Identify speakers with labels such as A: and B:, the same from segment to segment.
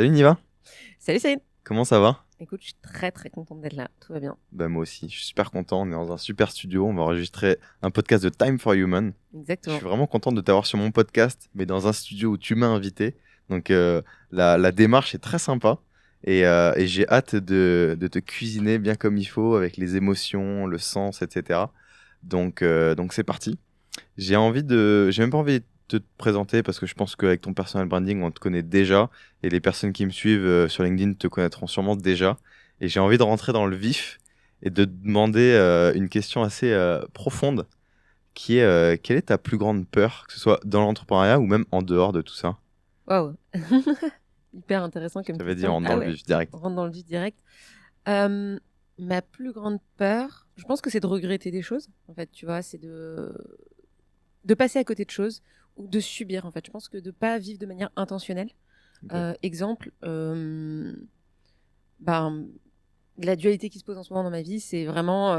A: Salut Niva,
B: Salut Céline.
A: comment ça va?
B: Écoute, je suis très très contente d'être là, tout va bien.
A: Bah moi aussi, je suis super content, on est dans un super studio, on va enregistrer un podcast de Time for Human. Je
B: Exactement.
A: suis vraiment content de t'avoir sur mon podcast, mais dans un studio où tu m'as invité. Donc la démarche est très sympa et j'ai hâte de te cuisiner bien comme il faut, avec les émotions, le sens, etc. Donc c'est parti. J'ai même pas envie de te présenter parce que je pense qu'avec ton personal branding, on te connaît déjà et les personnes qui me suivent sur LinkedIn te connaîtront sûrement déjà. Et j'ai envie de rentrer dans le vif et de te demander une question assez profonde qui est quelle est ta plus grande peur, que ce soit dans l'entrepreneuriat ou même en dehors de tout ça?
B: Waouh. Hyper intéressant comme
A: Ça veut dire
B: question.
A: en dans
B: Ah
A: le
B: ouais,
A: vif direct.
B: on rentre dans le vif direct. Euh, Ma plus grande peur, je pense que c'est de regretter des choses. En fait, tu vois, c'est de passer à côté de choses ou de subir. En fait, je pense que de pas vivre de manière intentionnelle.
A: Ok.
B: Exemple, ben, la dualité qui se pose en ce moment dans ma vie, c'est vraiment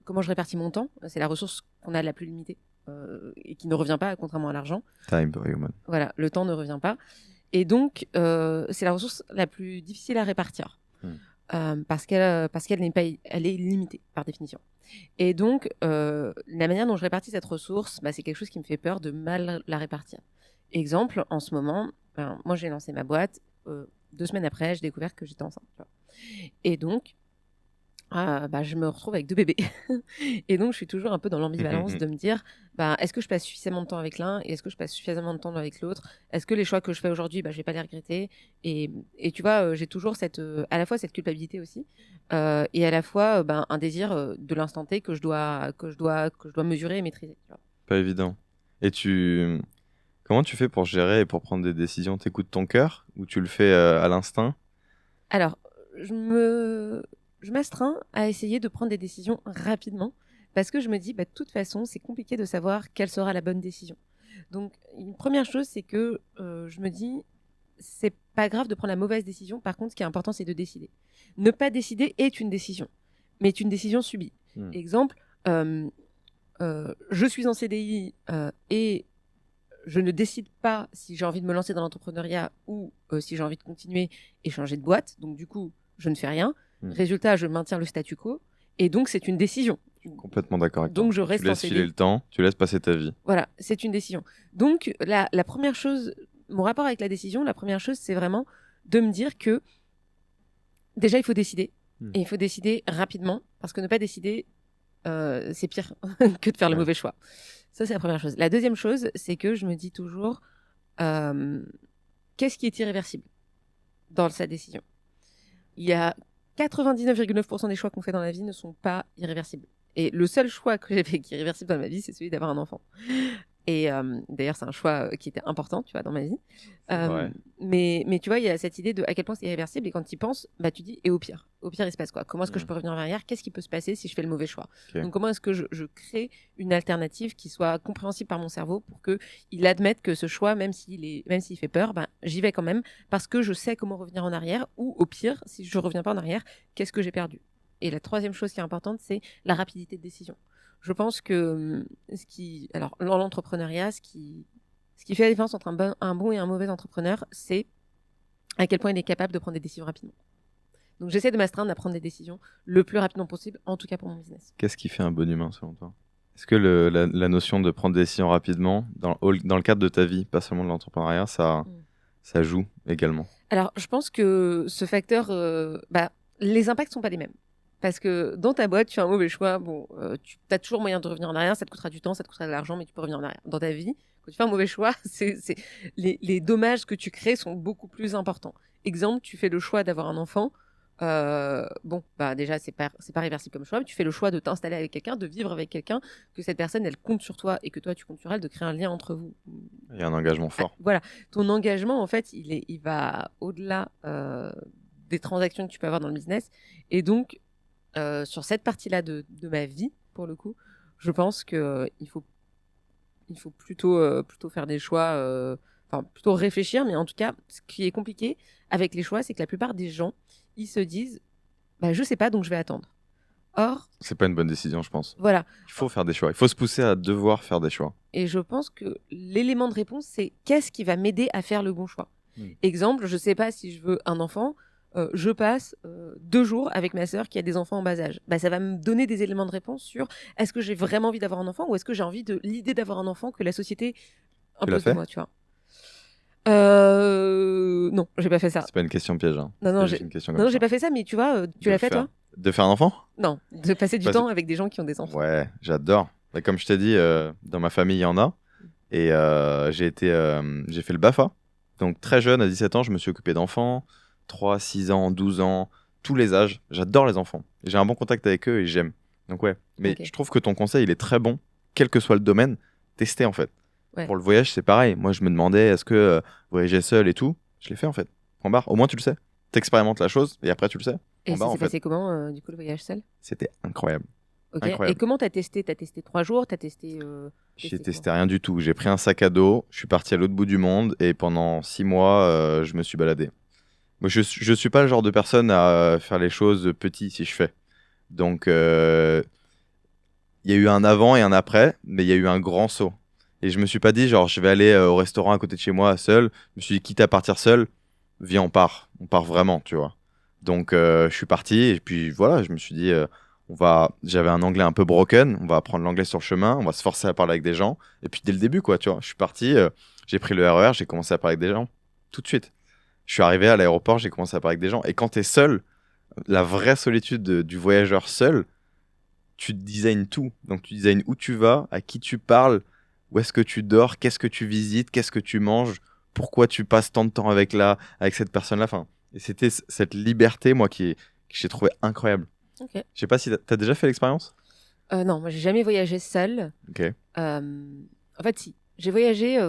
B: comment je répartis mon temps. C'est la ressource qu'on a la plus limitée et qui ne revient pas, contrairement à l'argent.
A: Time for Human.
B: Voilà, le temps ne revient pas. Et donc, c'est la ressource la plus difficile à répartir. Parce qu'elle n'est pas, elle est limitée par définition. Et donc, la manière dont je répartis cette ressource, c'est quelque chose qui me fait peur de mal la répartir. Exemple, en ce moment, moi j'ai lancé ma boîte. 2 semaines après, j'ai découvert que j'étais enceinte. Tu vois. Et donc, je me retrouve avec 2 bébés. Et donc, je suis toujours un peu dans l'ambivalence de me dire, est-ce que je passe suffisamment de temps avec l'un et est-ce que je passe suffisamment de temps avec l'autre? Est-ce que les choix que je fais aujourd'hui, je vais pas les regretter? Et tu vois, j'ai toujours à la fois cette culpabilité aussi, et à la fois un désir de l'instant T que je dois mesurer et maîtriser. Tu vois.
A: Pas évident. Et comment tu fais pour gérer et pour prendre des décisions? T'écoutes ton cœur ou tu le fais à l'instinct?
B: Alors, je m'astreins à essayer de prendre des décisions rapidement parce que je me dis, de toute façon, c'est compliqué de savoir quelle sera la bonne décision. Donc, une première chose, c'est que je me dis, c'est pas grave de prendre la mauvaise décision. Par contre, ce qui est important, c'est de décider. Ne pas décider est une décision, mais est une décision subie. Exemple, je suis en CDI et je ne décide pas si j'ai envie de me lancer dans l'entrepreneuriat ou si j'ai envie de continuer et changer de boîte. Donc, du coup, je ne fais rien. Résultat, je maintiens le statu quo. Et donc, c'est une décision.
A: Complètement d'accord avec toi.
B: Donc, je reste
A: Tu
B: en
A: laisses
B: CDI.
A: filer le temps, tu laisses passer ta vie.
B: Voilà, c'est une décision. Donc, la première chose, mon rapport avec la décision, la première chose, c'est vraiment de me dire que déjà, il faut décider. Et il faut décider rapidement. Parce que ne pas décider, c'est pire que de faire le mauvais choix. Ça, c'est la première chose. La deuxième chose, c'est que je me dis toujours, qu'est-ce qui est irréversible dans sa décision? Il y a 99,9% des choix qu'on fait dans la vie ne sont pas irréversibles. Et le seul choix que j'ai fait qui est irréversible dans ma vie, c'est celui d'avoir un enfant. Et d'ailleurs, c'est un choix qui était important, tu vois, dans ma vie. Mais tu vois, il y a cette idée de à quel point c'est irréversible. Et quand tu y penses, tu dis, et au pire, il se passe quoi? Comment est-ce que je peux revenir en arrière? Qu'est-ce qui peut se passer si je fais le mauvais choix? Donc, comment est-ce que je crée une alternative qui soit compréhensible par mon cerveau pour qu'il admette que ce choix, même s'il fait peur, j'y vais quand même parce que je sais comment revenir en arrière. Ou au pire, si je reviens pas en arrière, qu'est-ce que j'ai perdu? Et la troisième chose qui est importante, c'est la rapidité de décision. Je pense que dans l'entrepreneuriat, ce qui fait la différence entre un bon et un mauvais entrepreneur, c'est à quel point il est capable de prendre des décisions rapidement. Donc j'essaie de m'astreindre à prendre des décisions le plus rapidement possible, en tout cas pour mon business.
A: Qu'est-ce qui fait un bon humain selon toi? Est-ce que la notion de prendre des décisions rapidement, dans le cadre de ta vie, pas seulement de l'entrepreneuriat, ça joue également?
B: Alors je pense que ce facteur, les impacts sont pas les mêmes. Parce que dans ta boîte, tu fais un mauvais choix, tu as toujours moyen de revenir en arrière, ça te coûtera du temps, ça te coûtera de l'argent, mais tu peux revenir en arrière. Dans ta vie, quand tu fais un mauvais choix, les dommages que tu crées sont beaucoup plus importants. Exemple, tu fais le choix d'avoir un enfant, déjà, c'est pas réversible comme choix, mais tu fais le choix de t'installer avec quelqu'un, de vivre avec quelqu'un, que cette personne, elle compte sur toi et que toi, tu comptes sur elle, de créer un lien entre vous.
A: Il y a un engagement fort.
B: Voilà. Ton engagement, en fait, il va au-delà des transactions que tu peux avoir dans le business. Et donc, sur cette partie-là de ma vie, pour le coup, je pense qu'il faut plutôt faire des choix, plutôt réfléchir. Mais en tout cas, ce qui est compliqué avec les choix, c'est que la plupart des gens, ils se disent, je sais pas, donc je vais attendre. Or,
A: c'est pas une bonne décision, je pense.
B: Voilà.
A: Il faut faire des choix. Il faut se pousser à devoir faire des choix.
B: Et je pense que l'élément de réponse, c'est qu'est-ce qui va m'aider à faire le bon choix. Exemple, je sais pas si je veux un enfant, je passe 2 jours avec ma sœur qui a des enfants en bas âge. Ça va me donner des éléments de réponse sur est-ce que j'ai vraiment envie d'avoir un enfant ou est-ce que j'ai envie de l'idée d'avoir un enfant que la société
A: Tu l'as
B: impose de
A: fait?
B: moi, tu vois. Non, j'ai pas fait ça.
A: C'est pas une question piège. Hein.
B: Non,
A: C'est juste une question comme
B: j'ai
A: ça.
B: pas fait ça, mais tu vois, tu
A: De
B: l'as fait
A: faire-
B: toi?
A: De faire un enfant?
B: Non, de passer du
A: Parce-
B: temps avec des gens qui ont des enfants.
A: Ouais, j'adore. Comme je t'ai dit, dans ma famille, il y en a. Et j'ai fait le BAFA. Donc très jeune, à 17 ans, je me suis occupé d'enfants. 3, 6 ans, 12 ans, tous les âges. J'adore les enfants. J'ai un bon contact avec eux et j'aime. Donc ouais. Mais
B: Ok.
A: je trouve que ton conseil, il est très bon. Quel que soit le domaine, tester en fait.
B: Ouais.
A: Pour le voyage, c'est pareil. Moi, je me demandais, est-ce que voyager seul et tout? Je l'ai fait en fait. Point barre. Au moins, tu le sais. T'expérimentes la chose et après, tu le sais.
B: Et
A: Point barre,
B: ça
A: en
B: s'est
A: fait.
B: passé comment, du coup, le voyage seul?
A: C'était incroyable.
B: Ok.
A: Incroyable.
B: Et comment t'as testé? T'as testé 3 jours? T'as testé
A: J'ai
B: quoi?
A: testé rien du tout. J'ai pris un sac à dos, je suis parti à l'autre bout du monde et pendant 6 mois, je me suis baladé. Moi, je suis pas le genre de personne à faire les choses petit si je fais. Donc, il y a eu un avant et un après, mais il y a eu un grand saut. Et je me suis pas dit, genre, je vais aller au restaurant à côté de chez moi seul. Je me suis dit, quitte à partir seul, viens, on part. On part vraiment, tu vois. Donc, je suis parti et puis voilà, je me suis dit, j'avais un anglais un peu broken, on va apprendre l'anglais sur le chemin, on va se forcer à parler avec des gens. Et puis, dès le début, quoi, tu vois, je suis parti, j'ai pris le RER, j'ai commencé à parler avec des gens tout de suite. Je suis arrivé à l'aéroport, j'ai commencé à parler avec des gens. Et quand t'es seul, la vraie solitude du voyageur seul, tu designes tout. Donc tu designes où tu vas, à qui tu parles, où est-ce que tu dors, qu'est-ce que tu visites, qu'est-ce que tu manges, pourquoi tu passes tant de temps avec cette personne-là. Enfin, et c'était cette liberté, moi, que j'ai trouvé incroyable.
B: Ok.
A: Je sais pas si t'as déjà fait l'expérience.
B: Non, moi j'ai jamais voyagé seule.
A: Ok.
B: En fait, si. J'ai voyagé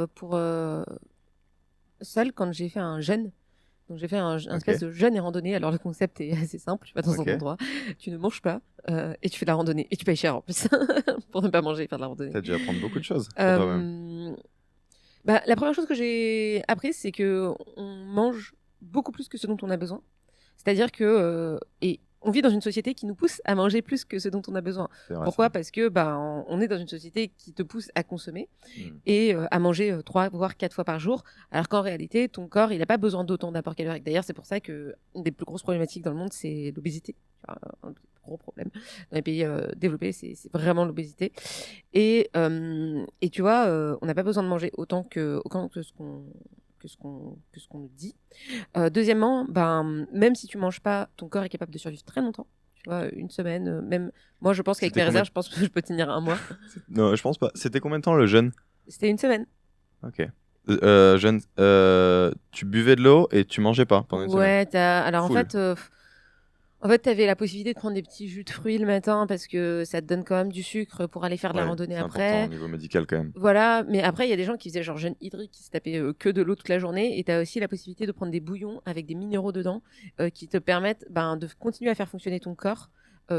B: seule quand j'ai fait un jeûne. Donc j'ai fait un espèce de jeûne et randonnée. Alors le concept est assez simple. Tu vas dans
A: Ok.
B: un endroit, tu ne manges pas et tu fais de la randonnée. Et tu payes cher en plus pour ne pas manger et faire de la randonnée.
A: T'as dû apprendre beaucoup de choses sur toi-même.
B: La première chose que j'ai appris, c'est que on mange beaucoup plus que ce dont on a besoin. C'est-à-dire que et on vit dans une société qui nous pousse à manger plus que ce dont on a besoin.
A: C'est vrai,
B: Pourquoi?
A: ça.
B: Parce que on est dans une société qui te pousse à consommer
A: Mm.
B: et à manger 3 voire 4 fois par jour, alors qu'en réalité, ton corps, il n'a pas besoin d'autant d'apport calorique. D'ailleurs, c'est pour ça que une des plus grosses problématiques dans le monde, c'est l'obésité. Enfin, un gros problème dans les pays développés, c'est vraiment l'obésité. Et tu vois, on n'a pas besoin de manger autant que ce qu'on nous dit. Deuxièmement, même si tu manges pas, ton corps est capable de survivre très longtemps. Tu vois, une semaine, même. Moi, je pense qu'avec
A: C'était
B: mes réserves, je pense que je peux tenir un mois.
A: Non, je pense pas. C'était combien de temps le jeûne?
B: C'était une semaine.
A: Ok. Jeûne, tu buvais de l'eau et tu mangeais pas pendant une semaine.
B: Ouais, alors
A: Full.
B: en fait, t'avais la possibilité de prendre des petits jus de fruits le matin parce que ça te donne quand même du sucre pour aller faire de la
A: Ouais,
B: randonnée
A: c'est
B: après.
A: important au niveau médical quand même.
B: Voilà, mais après, il y a des gens qui faisaient genre jeûne hydrique, qui se tapaient que de l'eau toute la journée. Et tu as aussi la possibilité de prendre des bouillons avec des minéraux dedans qui te permettent de continuer à faire fonctionner ton corps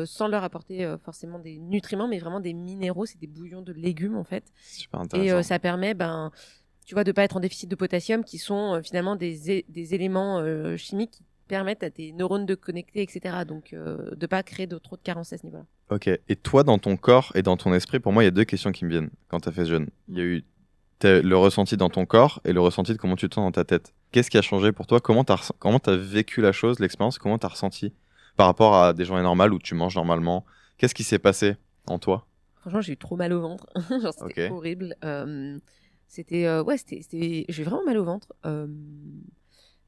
B: sans leur apporter forcément des nutriments, mais vraiment des minéraux. C'est des bouillons de légumes en fait.
A: C'est super
B: Et
A: intéressant.
B: ça permet, tu vois, de pas être en déficit de potassium, qui sont finalement des éléments chimiques qui permettent à tes neurones de connecter, etc. Donc, de pas créer trop de carences à ce niveau-là.
A: Ok. Et toi, dans ton corps et dans ton esprit, pour moi, il y a deux questions qui me viennent quand tu as fait ce jeûne. Il y a eu le ressenti dans ton corps et le ressenti de comment tu te sens dans ta tête. Qu'est-ce qui a changé pour toi? Comment t'as vécu la chose, l'expérience? Comment t'as ressenti par rapport à des journées normales où tu manges normalement? Qu'est-ce qui s'est passé en toi?
B: Franchement, j'ai eu trop mal au ventre. Genre, c'était
A: Ok.
B: horrible. J'ai vraiment mal au ventre.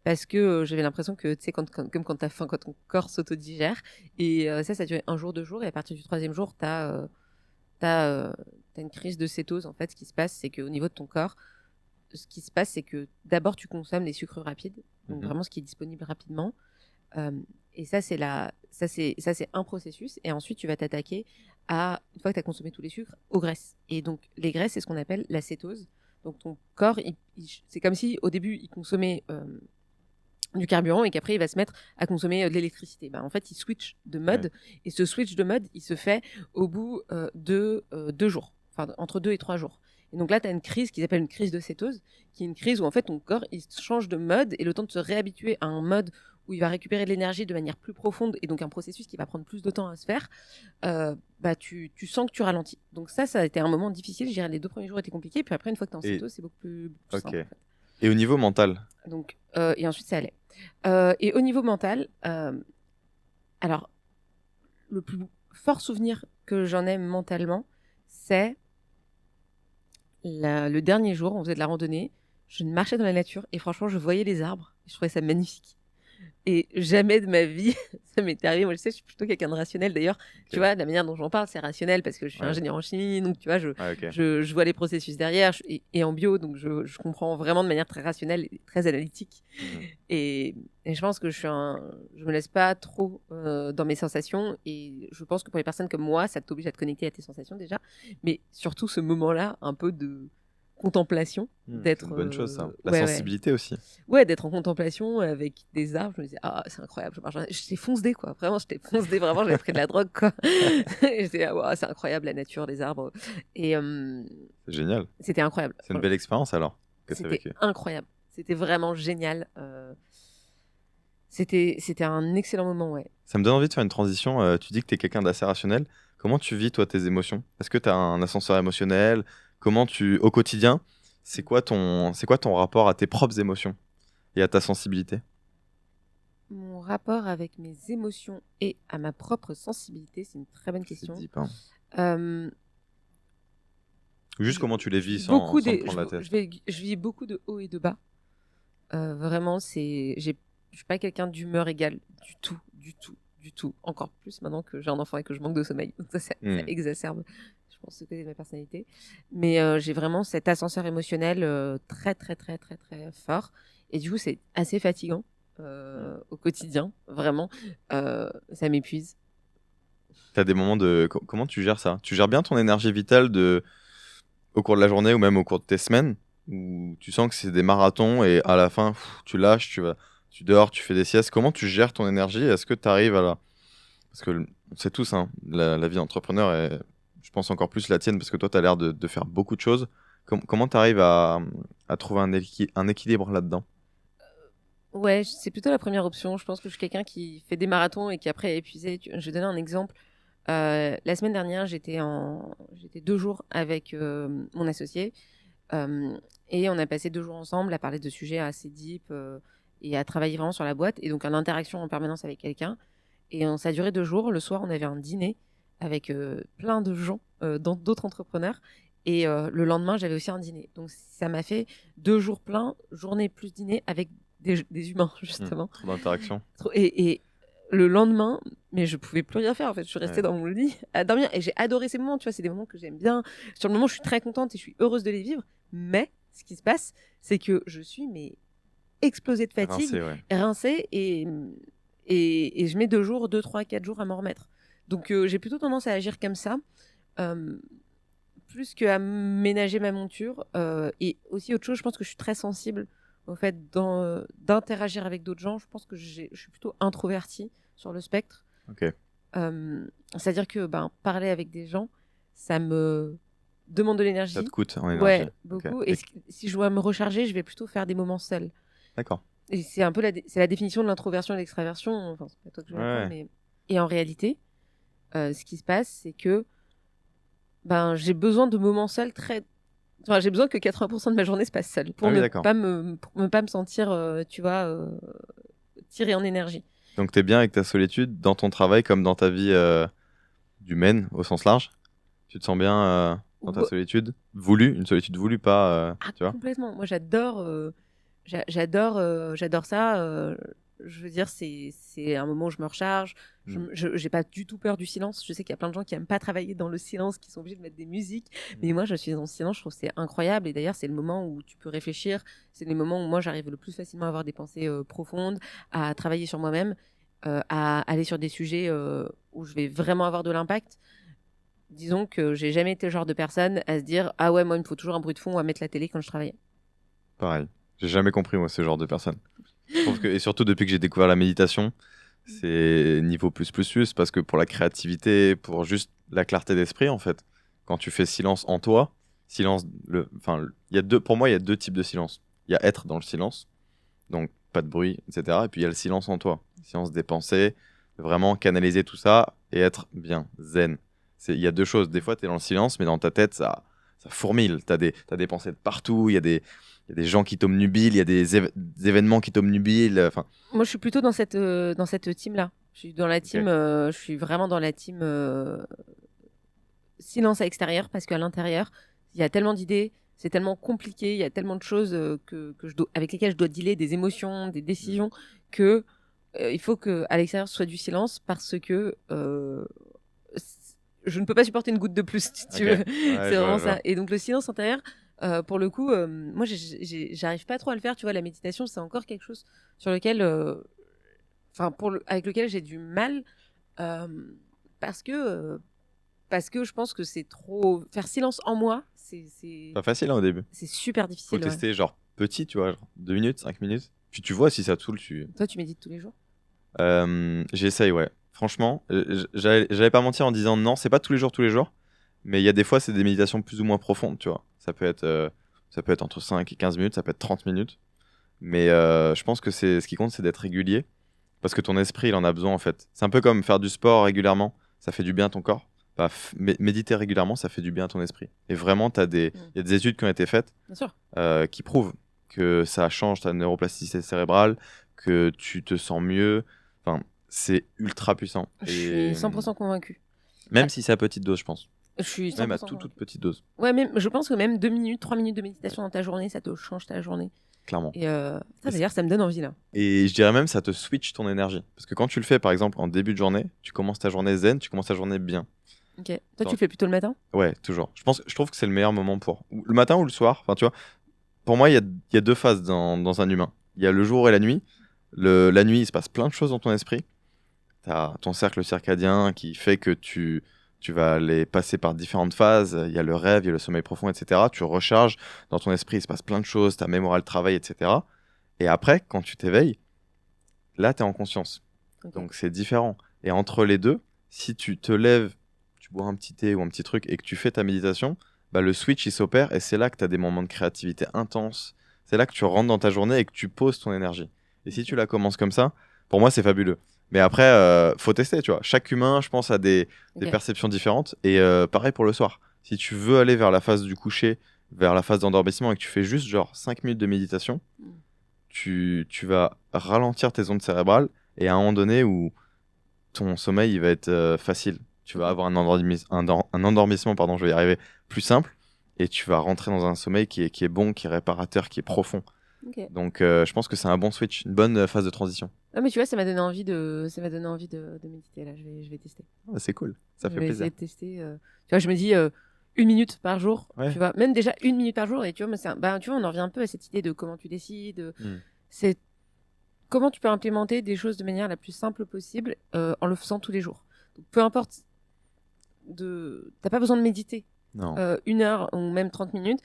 B: Parce que j'avais l'impression que, tu sais, comme quand t'as faim, quand ton corps s'autodigère. Et ça a duré 1 jour, 2 jours. Et à partir du 3e jour, t'as une crise de cétose. En fait, ce qui se passe, c'est qu'au niveau de ton corps, ce qui se passe, c'est que d'abord, tu consommes les sucres rapides. Donc,
A: Mhm.
B: vraiment ce qui est disponible rapidement. Et ça, c'est un processus. Et ensuite, tu vas t'attaquer une fois que tu as consommé tous les sucres, aux graisses. Et donc, les graisses, c'est ce qu'on appelle la cétose. Donc, ton corps, c'est comme si au début, il consommait du carburant et qu'après, il va se mettre à consommer de l'électricité. En fait, il switch de mode.
A: Ouais.
B: Et ce switch de mode, il se fait au bout de 2 jours. Enfin, entre 2 et 3 jours. Et donc là, tu as une crise qu'ils appellent une crise de cétose, qui est une crise où en fait ton corps il change de mode et le temps de se réhabituer à un mode où il va récupérer de l'énergie de manière plus profonde et donc un processus qui va prendre plus de temps à se faire, tu sens que tu ralentis. Donc ça a été un moment difficile. Je dirais les 2 premiers jours étaient compliqués, puis après une fois que tu es en cétose, c'est beaucoup plus simple.
A: Ok.
B: En fait.
A: Et au niveau mental?
B: Donc, et ensuite, ça allait. Et au niveau mental, alors, le plus fort souvenir que j'en ai mentalement, c'est le dernier jour, on faisait de la randonnée, je marchais dans la nature et franchement, je voyais les arbres. Je trouvais ça magnifique. Et jamais de ma vie, ça m'est arrivé. Moi, je sais, je suis plutôt quelqu'un de rationnel. D'ailleurs, tu vois, la manière dont j'en parle, c'est rationnel parce que je suis ingénieur en chimie. Donc, tu vois, je vois les processus derrière et en bio. Donc, je comprends vraiment de manière très rationnelle et très analytique. Et je pense que je me laisse pas trop dans mes sensations. Et je pense que pour les personnes comme moi, ça t'oblige à te connecter à tes sensations déjà. Mais surtout ce moment-là, un peu de contemplation, d'être
A: c'est une bonne chose, ça. La
B: ouais,
A: sensibilité aussi.
B: Ouais, d'être en contemplation avec des arbres. Je me disais, ah, c'est incroyable. J'étais fonce-dé, quoi. Vraiment, j'étais fonce-dé. Vraiment, j'avais pris de la drogue, quoi. Et j'étais, ah, ouais, c'est incroyable, la nature, les arbres. Et
A: c'est génial.
B: C'était incroyable.
A: C'est une belle expérience, alors, que tu as vécue.
B: C'était incroyable. C'était vraiment génial. C'était un excellent moment, ouais.
A: Ça me donne envie de faire une transition. Tu dis que tu es quelqu'un d'assez rationnel. Comment tu vis, toi, tes émotions? Est-ce que tu as un ascenseur émotionnel? Comment au quotidien, c'est quoi ton rapport à tes propres émotions et à ta sensibilité?
B: Mon rapport avec mes émotions et à ma propre sensibilité, c'est une très bonne question.
A: C'est deep, hein. Juste comment tu les vis sans te prendre la tête.
B: Je vis beaucoup de hauts et de bas. Vraiment, je suis pas quelqu'un d'humeur égale du tout, du tout, du tout. Encore plus maintenant que j'ai un enfant et que je manque de sommeil. Donc ça exacerbe, je pense, ce côté de ma personnalité. Mais j'ai vraiment cet ascenseur émotionnel très, très, très, très, très fort. Et du coup, c'est assez fatigant au quotidien. Vraiment, ça m'épuise.
A: T'as des moments de... Comment tu gères ça? Tu gères bien ton énergie vitale au cours de la journée ou même au cours de tes semaines où tu sens que c'est des marathons et à la fin, tu lâches, tu dors, tu fais des siestes. Comment tu gères ton énergie? Est-ce que tu arrives à la... Parce que c'est tous, hein, la vie d'entrepreneur et je pense encore plus la tienne parce que toi, tu as l'air de faire beaucoup de choses. Comment tu arrives à trouver un équilibre là-dedans?
B: Ouais, c'est plutôt la première option. Je pense que je suis quelqu'un qui fait des marathons et qui après est épuisé. Je vais donner un exemple. La semaine dernière, j'étais 2 jours avec mon associé et on a passé 2 jours ensemble à parler de sujets assez deep et à travailler vraiment sur la boîte et donc en interaction en permanence avec quelqu'un. Et ça a duré 2 jours. Le soir, on avait un dîner avec plein de gens, d'autres entrepreneurs. Et le lendemain, j'avais aussi un dîner. Donc ça m'a fait 2 jours pleins, journée plus dîner avec des humains, justement.
A: Trop d'interaction.
B: Et le lendemain, mais je pouvais plus rien faire, en fait. Je suis restée dans mon lit à dormir. Et j'ai adoré ces moments, tu vois. C'est des moments que j'aime bien. Sur le moment, je suis très contente et je suis heureuse de les vivre. Mais ce qui se passe, c'est que je suis explosée de fatigue, rincée et je mets 2 jours, 2, 3, 4 jours à m'en remettre. Donc j'ai plutôt tendance à agir comme ça. Plus qu'à ménager ma monture. Et aussi autre chose, je pense que je suis très sensible au fait d'interagir avec d'autres gens. Je pense que je suis plutôt introvertie sur le spectre. C'est-à-dire que parler avec des gens, ça me demande de l'énergie.
A: Ça te coûte en énergie.
B: Ouais, beaucoup. Et si je dois me recharger, je vais plutôt faire des moments seuls.
A: D'accord.
B: Et c'est un peu la définition de l'introversion et de l'extraversion. Enfin, c'est pas toi que je réponds, mais... Et en réalité, ce qui se passe, c'est que j'ai besoin de moments seuls Enfin, j'ai besoin que 80% de ma journée se passe seule pour ne pas me sentir, tu vois, tirée en énergie.
A: Donc, tu es bien avec ta solitude dans ton travail comme dans ta vie humaine au sens large? Tu te sens bien dans ta solitude voulue, une solitude voulue, pas, tu vois?
B: Complètement. Moi, j'adore ça. Je veux dire, c'est un moment où je me recharge. Je n'ai pas du tout peur du silence. Je sais qu'il y a plein de gens qui n'aiment pas travailler dans le silence, qui sont obligés de mettre des musiques. Mais moi, je suis dans le silence. Je trouve que c'est incroyable. Et d'ailleurs, c'est le moment où tu peux réfléchir. C'est les moments où moi, j'arrive le plus facilement à avoir des pensées profondes, à travailler sur moi-même, à aller sur des sujets où je vais vraiment avoir de l'impact. Disons que j'ai jamais été le genre de personne à se dire « Ah ouais, moi, il me faut toujours un bruit de fond ou à mettre la télé quand je travaille. »
A: Pareil. J'ai jamais compris, moi, ce genre de personne. Je trouve et surtout depuis que j'ai découvert la méditation, c'est niveau plus, parce que pour la créativité, pour juste la clarté d'esprit, en fait, quand tu fais silence en toi, pour moi, il y a 2 types de silence. Il y a être dans le silence, donc pas de bruit, etc. Et puis il y a le silence en toi, le silence des pensées, vraiment canaliser tout ça et être bien, zen. Il y a 2 choses. Des fois, tu es dans le silence, mais dans ta tête, ça fourmille. Tu as des pensées de partout, il y a y a des gens qui t'obnubilent, il y a des événements qui t'obnubilent. Enfin,
B: Moi, je suis plutôt dans cette team-là. Je suis dans la team, je suis vraiment dans la team silence à l'extérieur parce qu'à l'intérieur, il y a tellement d'idées, c'est tellement compliqué, il y a tellement de choses avec lesquelles je dois dealer, des émotions, des décisions, que il faut que à l'extérieur ce soit du silence parce que je ne peux pas supporter une goutte de plus, si tu veux.
A: Ouais,
B: C'est vraiment
A: je vois.
B: ça. Et donc le silence intérieur, pour le coup, moi, j'arrive pas trop à le faire. Tu vois, la méditation, c'est encore quelque chose sur lequel, avec lequel j'ai du mal, euh, parce que, euh, parce que je pense que c'est trop faire silence en moi,
A: Pas facile hein, au début.
B: c'est super
A: Faut
B: difficile. Ouais.
A: tester genre petit, tu vois, genre 2 minutes, 5 minutes. Puis tu vois si ça te saoule.
B: Toi, tu médites tous les jours?
A: J'essaye, ouais. Franchement, j'allais pas mentir en disant non, c'est pas tous les jours. Mais il y a des fois, c'est des méditations plus ou moins profondes, tu vois. Ça peut être entre 5 et 15 minutes, ça peut être 30 minutes. Mais je pense que ce qui compte, c'est d'être régulier. Parce que ton esprit, il en a besoin, en fait. C'est un peu comme faire du sport régulièrement. Ça fait du bien à ton corps. Bah, méditer régulièrement, ça fait du bien à ton esprit. Et vraiment, il y a des études qui ont été faites
B: Bien sûr.
A: qui prouvent que ça change ta neuroplasticité cérébrale, que tu te sens mieux. Enfin, c'est ultra puissant.
B: Je suis 100% convaincue.
A: Même si c'est à petite dose, je pense.
B: Je suis 100%
A: Même à
B: convaincue.
A: toute petite dose,
B: Ouais, même, je pense que même 2 minutes, 3 minutes de méditation dans ta journée, ça te change ta journée.
A: clairement.
B: Et ça, d'ailleurs, ça me donne envie, là.
A: Et je dirais même, ça te switch ton énergie. Parce que quand tu le fais, par exemple, en début de journée, tu commences ta journée zen, tu commences ta journée bien.
B: Ok. Toi, tu le fais plutôt le matin?
A: Ouais, toujours. Je trouve que c'est le meilleur moment pour. Le matin ou le soir. Enfin, tu vois, pour moi, il y a deux phases dans un humain. Il y a le jour et la nuit. La nuit, il se passe plein de choses dans ton esprit. Tu as ton cercle circadien qui fait que tu vas aller passer par différentes phases. Il y a le rêve, il y a le sommeil profond, etc. Tu recharges dans ton esprit, il se passe plein de choses, ta mémoire, elle travaille, etc. Et après, quand tu t'éveilles, là, tu es en conscience.
B: Ok.
A: Donc, c'est différent. Et entre les deux, si tu te lèves, tu bois un petit thé ou un petit truc et que tu fais ta méditation, bah, le switch, il s'opère et c'est là que tu as des moments de créativité intenses. C'est là que tu rentres dans ta journée et que tu poses ton énergie. Et si tu la commences comme ça, pour moi, c'est fabuleux. Mais après, faut tester, tu vois. Chaque humain, je pense, a des
B: Ok.
A: perceptions différentes. Et pareil pour le soir. Si tu veux aller vers la phase du coucher, vers la phase d'endormissement et que tu fais juste genre 5 minutes de méditation,
B: Mm.
A: tu vas ralentir tes ondes cérébrales et à un moment donné où ton sommeil il va être facile. Tu vas
B: Ok.
A: avoir un endormissement, pardon, je vais y arriver, plus simple et tu vas rentrer dans un sommeil qui est bon, qui est réparateur, qui est profond.
B: Ok.
A: Donc je pense que c'est un bon switch, une bonne phase de transition.
B: Ah, mais tu vois, ça m'a donné envie de méditer, là. Je vais tester.
A: Ah, c'est cool, ça
B: Je
A: fait
B: vais
A: plaisir.
B: essayer de tester. Tu vois, je me dis 1 minute par jour,
A: Ouais.
B: tu vois, même déjà 1 minute par jour. Et tu vois, tu vois, on en revient un peu à cette idée de comment tu décides.
A: Mm.
B: C'est comment tu peux implémenter des choses de manière la plus simple possible en le faisant tous les jours. Donc, peu importe, t'as pas besoin de méditer
A: Non.
B: 1 heure ou même 30 minutes.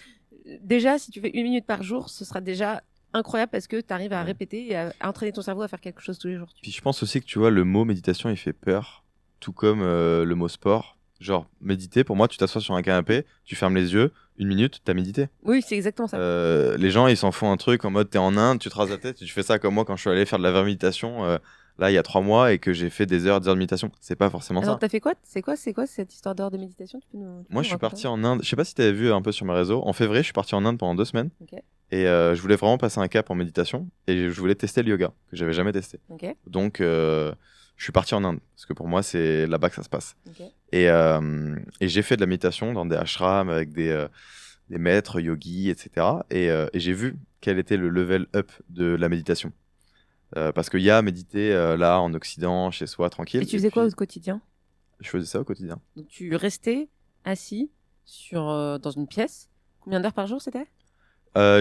B: Déjà, si tu fais 1 minute par jour, ce sera déjà incroyable parce que tu arrives à
A: Ouais.
B: répéter et à entraîner ton cerveau à faire quelque chose tous les jours.
A: Puis je pense aussi que tu vois, le mot méditation, il fait peur, tout comme le mot sport. Genre, méditer, pour moi, tu t'assois sur un canapé, tu fermes les yeux, 1 minute, t'as médité.
B: Oui, c'est exactement ça.
A: Les gens, ils s'en font un truc en mode t'es en Inde, tu te rases la tête, tu fais ça comme moi quand je suis allé faire de la vraie méditation là il y a 3 mois et que j'ai fait des heures de méditation. C'est pas forcément
B: Alors,
A: ça.
B: t'as fait quoi? C'est quoi cette histoire d'heure de méditation? Tu peux nous
A: Moi, je suis
B: raconter?
A: parti en Inde. Je sais pas si t'avais vu un peu sur mes réseaux. En février, je suis parti en Inde pendant 2 semaines
B: Ok,
A: et je voulais vraiment passer un cap en méditation et je voulais tester le yoga que j'avais jamais testé.
B: ok,
A: Donc, je suis parti en Inde parce que pour moi, c'est là-bas que ça se passe.
B: ok.
A: Et j'ai fait de la méditation dans des ashrams avec des maîtres yogis, etc. Et j'ai vu quel était le level up de la méditation. Parce qu'il y a méditer là en Occident, chez soi, tranquille.
B: Et tu faisais quoi
A: puis,
B: au quotidien?
A: je faisais ça au quotidien.
B: Donc, tu restais assis dans une pièce. Combien d'heures par jour c'était?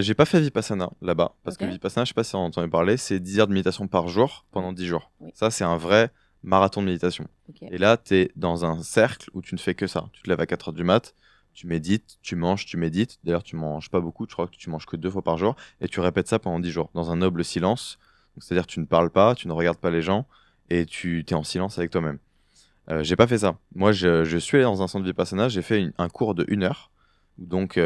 A: J'ai pas fait Vipassana là-bas. Parce
B: Ok.
A: que Vipassana, je sais pas si on en entendu parler, c'est 10 heures de méditation par jour pendant 10 jours.
B: Oui.
A: Ça, c'est un vrai marathon de méditation.
B: Ok.
A: Et là, tu es dans un cercle où tu ne fais que ça. Tu te lèves à 4 heures du mat, tu médites, tu manges, tu médites. D'ailleurs, tu manges pas beaucoup, je crois que tu manges que 2 fois par jour. Et tu répètes ça pendant 10 jours, dans un noble silence. Donc, c'est-à-dire que tu ne parles pas, tu ne regardes pas les gens, et tu es en silence avec toi-même. J'ai pas fait ça. Moi, je suis allé dans un centre Vipassana, j'ai fait un cours de 1 heure. Donc,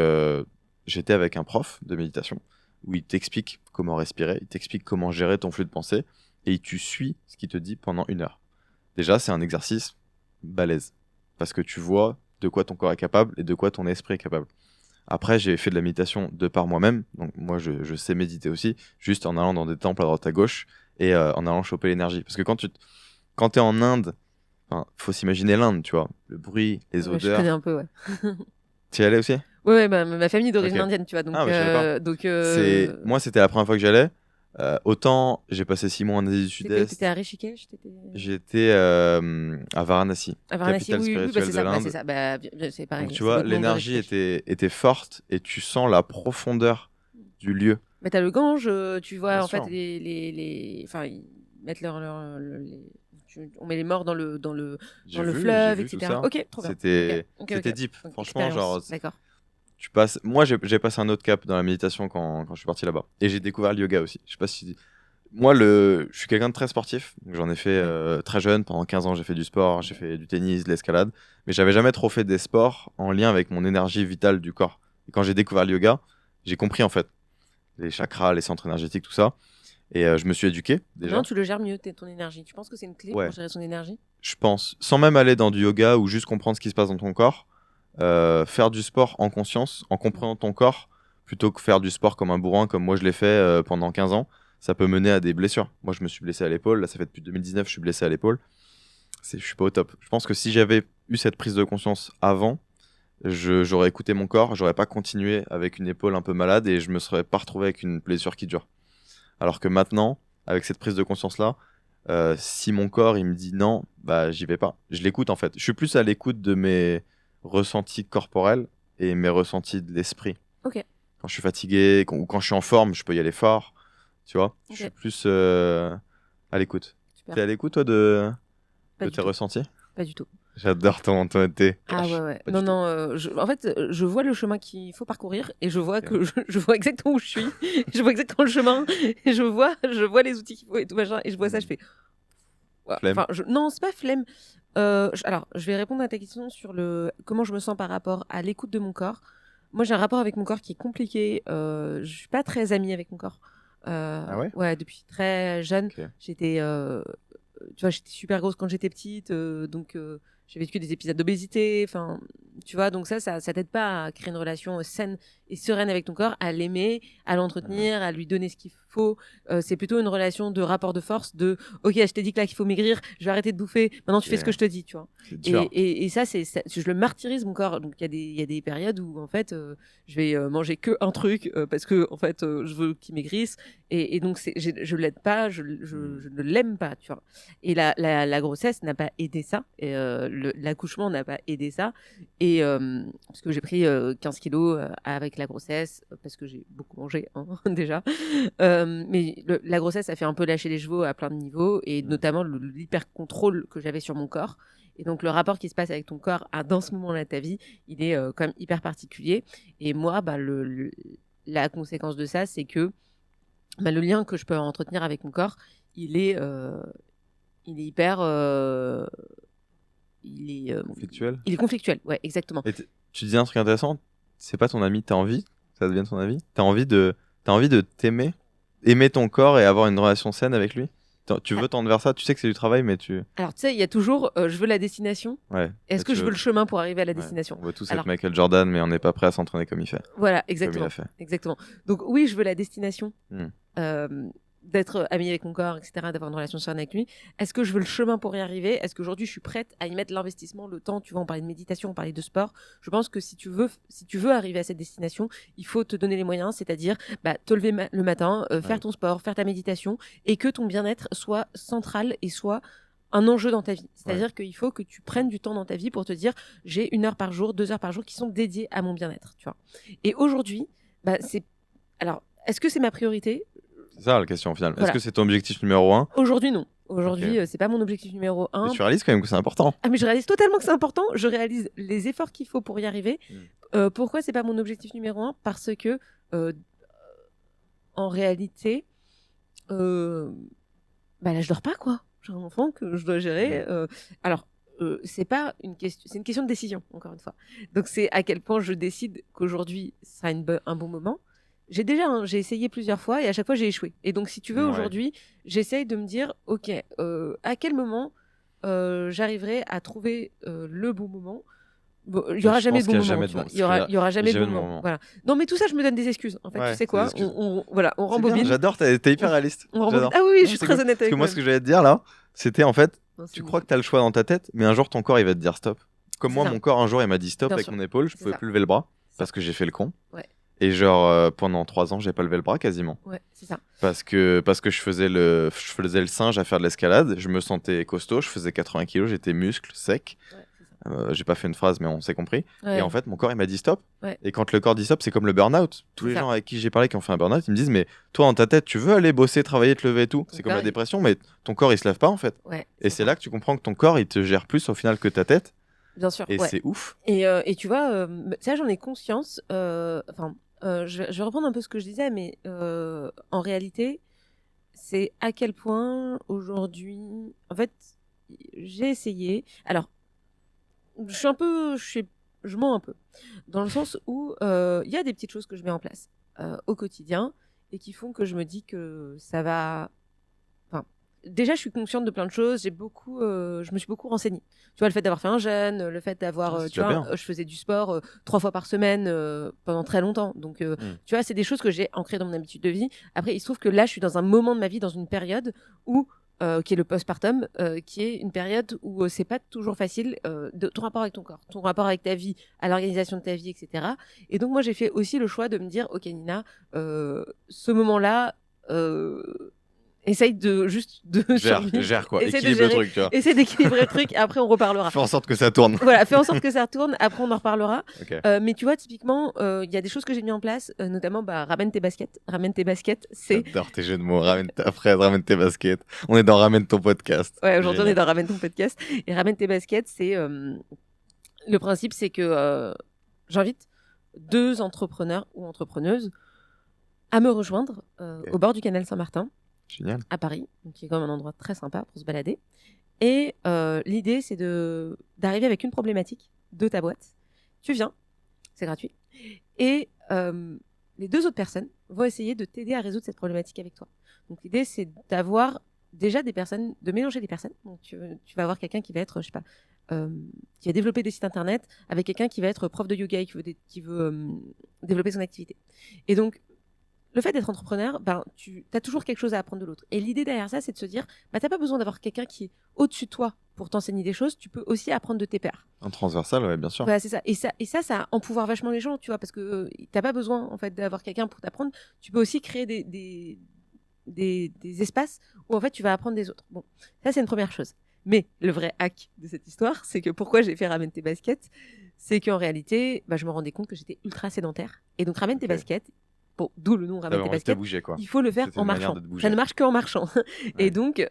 A: j'étais avec un prof de méditation, où il t'explique comment respirer, il t'explique comment gérer ton flux de pensée, et tu suis ce qu'il te dit pendant 1 heure. Déjà, c'est un exercice balèze. Parce que tu vois de quoi ton corps est capable et de quoi ton esprit est capable. Après, j'ai fait de la méditation de par moi-même. Donc, moi, je sais méditer aussi, juste en allant dans des temples à droite à gauche et en allant choper l'énergie. Parce que quand tu es en Inde, faut s'imaginer l'Inde, tu vois. Le bruit, les
B: Ouais, je connais
A: odeurs.
B: un peu, ouais.
A: Tu y allais aussi?
B: Ouais, ma famille d'origine
A: Ok.
B: indienne, tu vois. Donc,
A: Ah, mais je savais pas. Moi, c'était la première fois que j'allais. Autant j'ai passé 6 mois en Asie du
B: t'étais
A: Sud-Est,
B: à Rishikesh,
A: j'étais à Varanasi,
B: à Varanasi,
A: capitale
B: oui, bah,
A: spirituelle
B: c'est
A: de
B: ça, bah,
A: l'Inde.
B: c'est ça. Bah, c'est pareil,
A: Donc tu
B: c'est
A: vois,
B: l'autre nom de
A: l'énergie
B: Rishikesh.
A: était forte et tu sens la profondeur du lieu.
B: Bah, t'as le Gange, tu vois,
A: Bien
B: en fait,
A: sûr.
B: enfin, ils mettent on met les morts dans
A: J'ai
B: le
A: vu
B: fleuve,
A: tout
B: etc.
A: ça.
B: Ok, trop bien.
A: C'était
B: Ok.
A: deep.
B: Donc,
A: Franchement, genre,
B: expérience, d'accord.
A: tu passes. Moi, j'ai passé un autre cap dans la méditation quand je suis parti là-bas. Et j'ai découvert le yoga aussi. Je sais pas si. Moi, je suis quelqu'un de très sportif. Donc, j'en ai fait très jeune. Pendant 15 ans, j'ai fait du sport, j'ai fait du tennis, de l'escalade. Mais j'avais jamais trop fait des sports en lien avec mon énergie vitale du corps. Et quand j'ai découvert le yoga, j'ai compris en fait les chakras, les centres énergétiques, tout ça. Et je me suis éduqué
B: Maintenant,
A: déjà.
B: tu le gères mieux, ton énergie. Tu penses que c'est une clé
A: Ouais,
B: pour gérer son énergie?
A: je pense. Sans même aller dans du yoga ou juste comprendre ce qui se passe dans ton corps, faire du sport en conscience, en comprenant ton corps, plutôt que faire du sport comme un bourrin, comme moi je l'ai fait pendant 15 ans, ça peut mener à des blessures. Moi, je me suis blessé à l'épaule. Là, ça fait depuis 2019 je suis blessé à l'épaule. Je suis pas au top. Je pense que si j'avais eu cette prise de conscience avant, j'aurais écouté mon corps, j'aurais pas continué avec une épaule un peu malade et je me serais pas retrouvé avec une blessure qui dure. Alors que maintenant, avec cette prise de conscience-là, si mon corps il me dit non, bah j'y vais pas. Je l'écoute en fait. Je suis plus à l'écoute de mes ressentis corporels et mes ressentis de l'esprit.
B: Ok.
A: Quand je suis fatigué ou quand je suis en forme, je peux y aller fort. Tu vois, je suis
B: Ok.
A: plus à l'écoute.
B: Super.
A: T'es à l'écoute toi
B: Pas
A: de
B: du
A: tes
B: tout.
A: ressentis?
B: Pas du tout.
A: J'adore ton thé.
B: Ah ouais.
A: Pas
B: Non,
A: du tout.
B: non, en fait, je vois le chemin qu'il faut parcourir et je vois
A: Ok.
B: que je vois exactement où je suis. Je vois exactement le chemin et je vois les outils qu'il faut et tout machin et je vois ça, je fais. Ouais,
A: Flemme.
B: enfin, non, c'est pas flemme. Alors, je vais répondre à ta question sur comment je me sens par rapport à l'écoute de mon corps. Moi, j'ai un rapport avec mon corps qui est compliqué. Je suis pas très amie avec mon corps.
A: Ah ouais?
B: Ouais, depuis très jeune,
A: Ok.
B: j'étais, tu vois, j'étais super grosse quand j'étais petite, donc j'ai vécu des épisodes d'obésité. Enfin, tu vois, donc ça t'aide pas à créer une relation saine et sereine avec ton corps, à l'aimer, à l'entretenir, à lui donner ce qu'il faut. C'est plutôt une relation de rapport de force, de ok, je t'ai dit que là qu'il faut maigrir, je vais arrêter de bouffer, maintenant tu fais ce que je te dis, tu vois.
A: C'est dur.
B: Et ça, je le martyrise mon corps. Donc il y a des périodes où en fait, je vais manger que un truc parce que en fait, je veux qu'il maigrisse. Et donc je l'aide pas, je ne l'aime pas, tu vois. Et la grossesse n'a pas aidé ça. Et l'accouchement n'a pas aidé ça. Et parce que j'ai pris 15 kilos avec la grossesse, parce que j'ai beaucoup mangé hein, déjà. Mais la grossesse a fait un peu lâcher les chevaux à plein de niveaux, et notamment l'hyper-contrôle que j'avais sur mon corps. Et donc le rapport qui se passe avec ton corps dans ce moment-là de ta vie, il est quand même hyper particulier. Et moi, bah, la conséquence de ça, c'est que bah, le lien que je peux entretenir avec mon corps, il est hyper...
A: Conflictuel.
B: il est conflictuel, ouais, exactement.
A: Et tu dis un truc intéressant, c'est pas ton ami, t'as envie, ça devient ton ami, t'as envie de t'aimer, aimer ton corps et avoir une relation saine avec lui. Tu veux tendre vers ça, tu sais que c'est du travail, mais tu.
B: Alors tu sais, il y a toujours je veux la destination.
A: Ouais.
B: Est-ce que je veux le chemin pour arriver à la
A: Ouais.
B: destination?
A: On veut tous
B: Alors,
A: être Michael Jordan, mais on n'est pas prêt à s'entraîner comme il fait.
B: voilà,
A: Comme il
B: exactement.
A: a fait.
B: Exactement. Donc oui, je veux la destination.
A: Hmm.
B: D'être amie avec mon corps, etc., d'avoir une relation saine avec lui. Est-ce que je veux le chemin pour y arriver? Est-ce qu'aujourd'hui je suis prête à y mettre l'investissement, le temps? Tu vois, on parlait de méditation, on parlait de sport. Je pense que si tu veux arriver à cette destination, il faut te donner les moyens, c'est-à-dire bah, te lever le matin, faire ton sport, faire ta méditation, et que ton bien-être soit central et soit un enjeu dans ta vie. C'est-à-dire qu'il faut que tu prennes du temps dans ta vie pour te dire j'ai 1 heure par jour, 2 heures par jour qui sont dédiées à mon bien-être. Tu vois. Et aujourd'hui, bah, alors, est-ce que c'est ma priorité?
A: C'est ça la question au final.
B: Voilà.
A: Est-ce que c'est ton objectif numéro 1?
B: Aujourd'hui, non. Aujourd'hui, c'est pas mon objectif numéro 1.
A: Mais tu réalises quand même que c'est important.
B: Ah, mais je réalise totalement que c'est important. Je réalise les efforts qu'il faut pour y arriver. Pourquoi c'est pas mon objectif numéro 1? Parce que, en réalité, bah là, je dors pas, quoi. J'ai un enfant que je dois gérer. Alors, c'est pas une question, c'est une question de décision, encore une fois. Donc, c'est à quel point je décide qu'aujourd'hui, ce sera un bon moment. J'ai essayé plusieurs fois et à chaque fois j'ai échoué. Et donc si tu veux aujourd'hui, j'essaye de me dire ok, à quel moment j'arriverai à trouver le bon moment Bon, il y aura
A: Je
B: jamais
A: pense
B: de
A: qu'il
B: bon
A: y a
B: moment.
A: jamais de
B: Tu vois.
A: bon-
B: Il y aura jamais de
A: jamais
B: bon
A: de bon
B: moment.
A: moment.
B: Voilà. Non, mais tout ça, je me donne des excuses. En fait,
A: Ouais,
B: tu sais quoi
A: des excuses.
B: voilà, on
A: C'est bien,
B: rembobine.
A: j'adore, t'es hyper réaliste.
B: On rembobine.
A: J'adore.
B: Ah oui, oui, je
A: Non,
B: suis
A: c'est
B: très
A: cool.
B: honnête
A: Parce que
B: avec
A: moi,
B: moi.
A: ce que j'allais te dire là, c'était en fait,
B: Non, c'est
A: tu
B: bon.
A: crois que t'as le choix dans ta tête, mais un jour ton corps il va te dire stop. Comme
B: C'est
A: moi,
B: ça.
A: mon corps un jour il m'a dit stop
B: Bien
A: avec
B: sûr.
A: mon épaule, je
B: C'est
A: pouvais
B: ça.
A: plus lever le bras
B: C'est
A: parce que j'ai fait le con.
B: Ouais.
A: Et genre pendant 3 ans, j'ai pas levé le bras quasiment.
B: Ouais, c'est ça.
A: Parce que je faisais le singe à faire de l'escalade, je me sentais costaud, je faisais 80 kilos, j'étais muscle, sec.
B: Ouais, c'est ça.
A: J'ai pas fait une phrase, mais on s'est compris.
B: Ouais.
A: Et en fait, mon corps il m'a dit stop.
B: Ouais.
A: Et quand le corps dit stop, c'est comme le burn-out. Tous
B: C'est
A: les
B: ça.
A: gens avec qui j'ai parlé qui ont fait un burn-out, ils me disent mais toi dans ta tête, tu veux aller bosser, travailler, te lever et tout.
B: Ton
A: C'est comme
B: corps,
A: la
B: il-
A: dépression, mais ton corps il se lève pas en fait.
B: Ouais.
A: Et c'est là que tu comprends que ton corps il te gère plus au final que ta tête.
B: Bien sûr.
A: Et
B: Ouais.
A: c'est ouf.
B: Et tu vois, ça j'en ai conscience. Enfin, je vais reprendre un peu ce que je disais, mais en réalité, c'est à quel point aujourd'hui, en fait, j'ai essayé. Alors, je mens un peu, dans le sens où il y a des petites choses que je mets en place au quotidien et qui font que je me dis que ça va. Enfin, déjà, je suis consciente de plein de choses. Je me suis beaucoup renseignée. Tu vois, le fait d'avoir fait un jeûne, le fait d'avoir,
A: C'est
B: tu vois,
A: déjà bien.
B: je faisais du sport 3 fois par semaine pendant très longtemps. Donc, tu vois, c'est des choses que j'ai ancrées dans mon habitude de vie. Après, il se trouve que là, je suis dans un moment de ma vie, dans une période où qui est le postpartum, qui est une période où c'est pas toujours facile de ton rapport avec ton corps, ton rapport avec ta vie, à l'organisation de ta vie, etc. Et donc moi j'ai fait aussi le choix de me dire, ok Nina, ce moment-là, essaye de juste de survivre.
A: Gère quoi,
B: Essaye de
A: équilibre le
B: gérer.
A: truc, tu vois.
B: Essaye d'équilibrer le truc, et après on reparlera.
A: Fais en sorte que ça tourne.
B: Voilà, fais en sorte que ça retourne, après on en reparlera.
A: Ok.
B: Mais tu vois, typiquement, il y a des choses que j'ai mis en place, notamment ramène tes baskets. Ramène tes baskets, c'est.
A: J'adore tes jeux de mots. Ramène tes baskets. On est dans Ramène ton podcast.
B: Ouais, aujourd'hui on est
A: Génial.
B: dans Ramène ton podcast. Et Ramène tes baskets, c'est. Le principe, c'est que j'invite 2 entrepreneurs ou entrepreneuses à me rejoindre
A: Ok.
B: au bord du canal Saint-Martin,
A: Génial.
B: à Paris, donc qui est quand même un endroit très sympa pour se balader. Et l'idée, c'est d'arriver avec une problématique de ta boîte. Tu viens, c'est gratuit. Et les 2 autres personnes vont essayer de t'aider à résoudre cette problématique avec toi. Donc l'idée, c'est d'avoir déjà des personnes, de mélanger des personnes. Donc tu vas avoir quelqu'un qui va être, je sais pas, qui va développer des sites internet, avec quelqu'un qui va être prof de yoga et qui veut développer son activité. Et donc, le fait d'être entrepreneur, tu as toujours quelque chose à apprendre de l'autre. Et l'idée derrière ça, c'est de se dire, t'as pas besoin d'avoir quelqu'un qui est au-dessus de toi pour t'enseigner des choses, tu peux aussi apprendre de tes pairs.
A: En transversal, ouais, bien sûr.
B: Voilà, c'est ça. Et ça empouvoir vachement les gens, tu vois, parce que t'as pas besoin, en fait, d'avoir quelqu'un pour t'apprendre. Tu peux aussi créer des espaces où, en fait, tu vas apprendre des autres. Bon, ça, c'est une première chose. Mais le vrai hack de cette histoire, c'est que pourquoi j'ai fait Ramène tes baskets, c'est qu'en réalité, je me rendais compte que j'étais ultra sédentaire. Et donc, Ramène tes
A: Ok.
B: baskets, bon, d'où le nom
A: T'avais
B: Ramène tes
A: envie de te
B: baskets,
A: bouger, quoi.
B: il faut le faire
A: C'était
B: en
A: une manière
B: marchant.
A: de te bouger.
B: Ça ne marche qu'en marchant.
A: Ouais.
B: Et donc,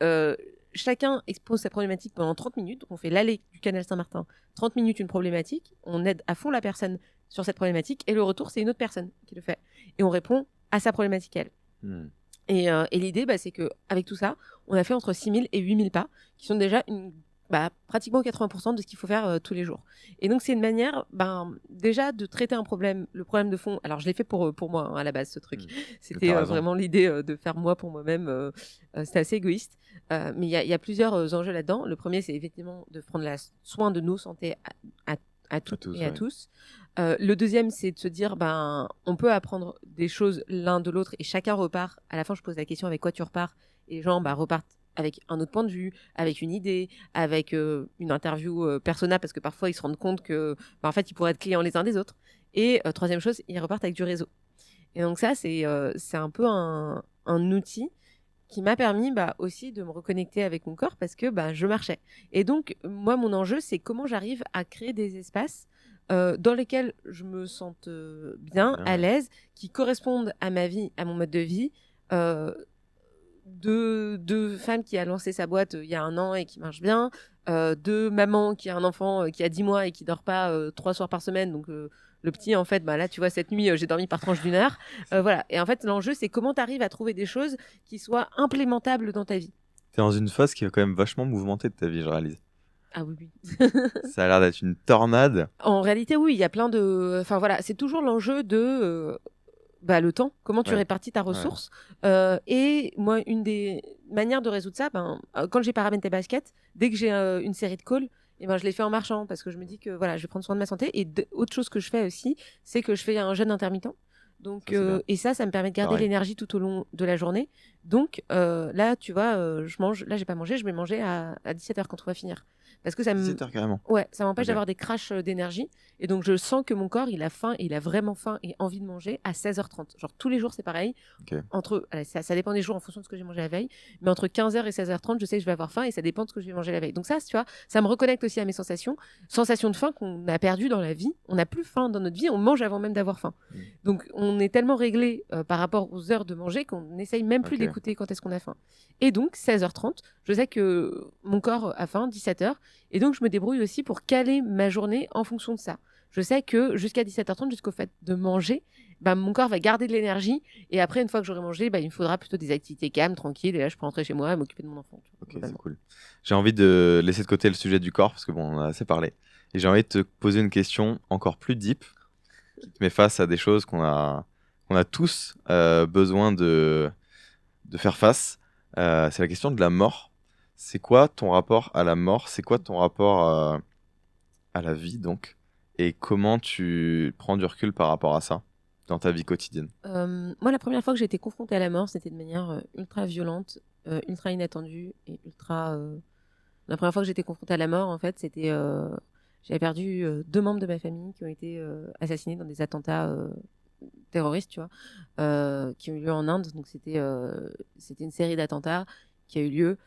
B: chacun expose sa problématique pendant 30 minutes. On fait l'allée du canal Saint-Martin. 30 minutes, une problématique. On aide à fond la personne sur cette problématique. Et le retour, c'est une autre personne qui le fait. Et on répond à sa problématique, elle.
A: Hmm.
B: Et l'idée, c'est qu'avec tout ça, on a fait entre 6 000 et 8 000 pas, qui sont déjà pratiquement 80% de ce qu'il faut faire tous les jours. Et donc, c'est une manière, déjà, de traiter un problème, le problème de fond. Alors, je l'ai fait pour moi, hein, à la base, ce truc. C'était
A: T'as raison.
B: vraiment l'idée de faire moi pour moi-même. C'était assez égoïste. Mais il y a plusieurs enjeux là-dedans. Le premier, c'est effectivement de prendre soin de nos santé à toutes et à
A: ouais.
B: tous. Le deuxième, c'est de se dire, on peut apprendre des choses l'un de l'autre et chacun repart. À la fin, je pose la question avec quoi tu repars, et les gens repartent avec un autre point de vue, avec une idée, avec une interview persona, parce que parfois ils se rendent compte que, en fait, ils pourraient être clients les uns des autres. Et troisième chose, ils repartent avec du réseau. Et donc ça, c'est un peu un outil qui m'a permis aussi de me reconnecter avec mon corps parce que je marchais. Et donc, moi, mon enjeu, c'est comment j'arrive à créer des espaces dans lesquels je me sente bien, à l'aise, qui correspondent à ma vie, à mon mode de vie. De femme qui a lancé sa boîte il y a 1 an et qui marche bien, de maman qui a un enfant qui a 10 mois et qui dort pas 3 soirs par semaine, donc le petit, en fait, là, tu vois, cette nuit, j'ai dormi par tranche d'1 heure. Voilà. Et en fait, l'enjeu, c'est comment tu arrives à trouver des choses qui soient implémentables dans ta vie.
A: T'es dans une phase qui est quand même vachement mouvementée de ta vie, je réalise.
B: Ah oui, oui.
A: Ça a l'air d'être une tornade.
B: En réalité, oui, il y a plein de... Enfin, voilà, c'est toujours l'enjeu de... le temps, comment tu répartis ta ressource. Et moi, une des manières de résoudre ça, quand j'ai pas Ramène tes baskets, dès que j'ai une série de calls, et ben je l'ai fait en marchant parce que je me dis que voilà, je vais prendre soin de ma santé. Et autre chose que je fais aussi, c'est que je fais un jeûne intermittent. Donc,
A: Ça, c'est bien.
B: et ça me permet de garder
A: Pareil.
B: l'énergie tout au long de la journée. Donc là, tu vois, je mange. Là, j'ai pas mangé. Je vais manger à 17h quand on va finir, parce que ça me
A: 17h carrément.
B: ouais, ça m'empêche
A: Ok.
B: d'avoir des crashs d'énergie. Et donc, je sens que mon corps, il a faim, il a vraiment faim et envie de manger à 16h30. Genre, tous les jours, c'est pareil.
A: Ok.
B: Ça dépend des jours en fonction de ce que j'ai mangé la veille. Mais entre 15h et 16h30, je sais que je vais avoir faim et ça dépend de ce que je vais manger la veille. Donc ça, tu vois, ça me reconnecte aussi à mes sensations. Sensations de faim qu'on a perdues dans la vie. On n'a plus faim dans notre vie, on mange avant même d'avoir faim. Donc, on est tellement réglé par rapport aux heures de manger qu'on n'essaye même plus
A: Ok.
B: d'écouter quand est-ce qu'on a faim. Et donc, 16h30, je sais que mon corps a faim, 17h. Et donc, je me débrouille aussi pour caler ma journée en fonction de ça. Je sais que jusqu'à 17h30, jusqu'au fait de manger, bah, mon corps va garder de l'énergie. Et après, une fois que j'aurai mangé, bah, il me faudra plutôt des activités calmes, tranquilles. Et là, je peux rentrer chez moi et m'occuper de mon enfant.
A: Ok, c'est cool. J'ai envie de laisser de côté le sujet du corps parce que bon, on en a assez parlé. Et j'ai envie de te poser une question encore plus deep qui te met face à des choses qu'on a tous besoin de faire face. C'est la question de la mort. C'est quoi ton rapport à la mort? C'est quoi ton rapport à la vie donc? Et comment tu prends du recul par rapport à ça dans ta vie quotidienne?
B: Moi, la première fois que j'ai été confrontée à la mort, c'était de manière ultra violente, ultra inattendue et ultra. La première fois que j'étais confrontée à la mort, en fait, c'était. J'avais perdu 2 membres de ma famille qui ont été assassinés dans des attentats terroristes, tu vois, qui ont eu lieu en Inde. Donc, c'était une série d'attentats qui a eu lieu.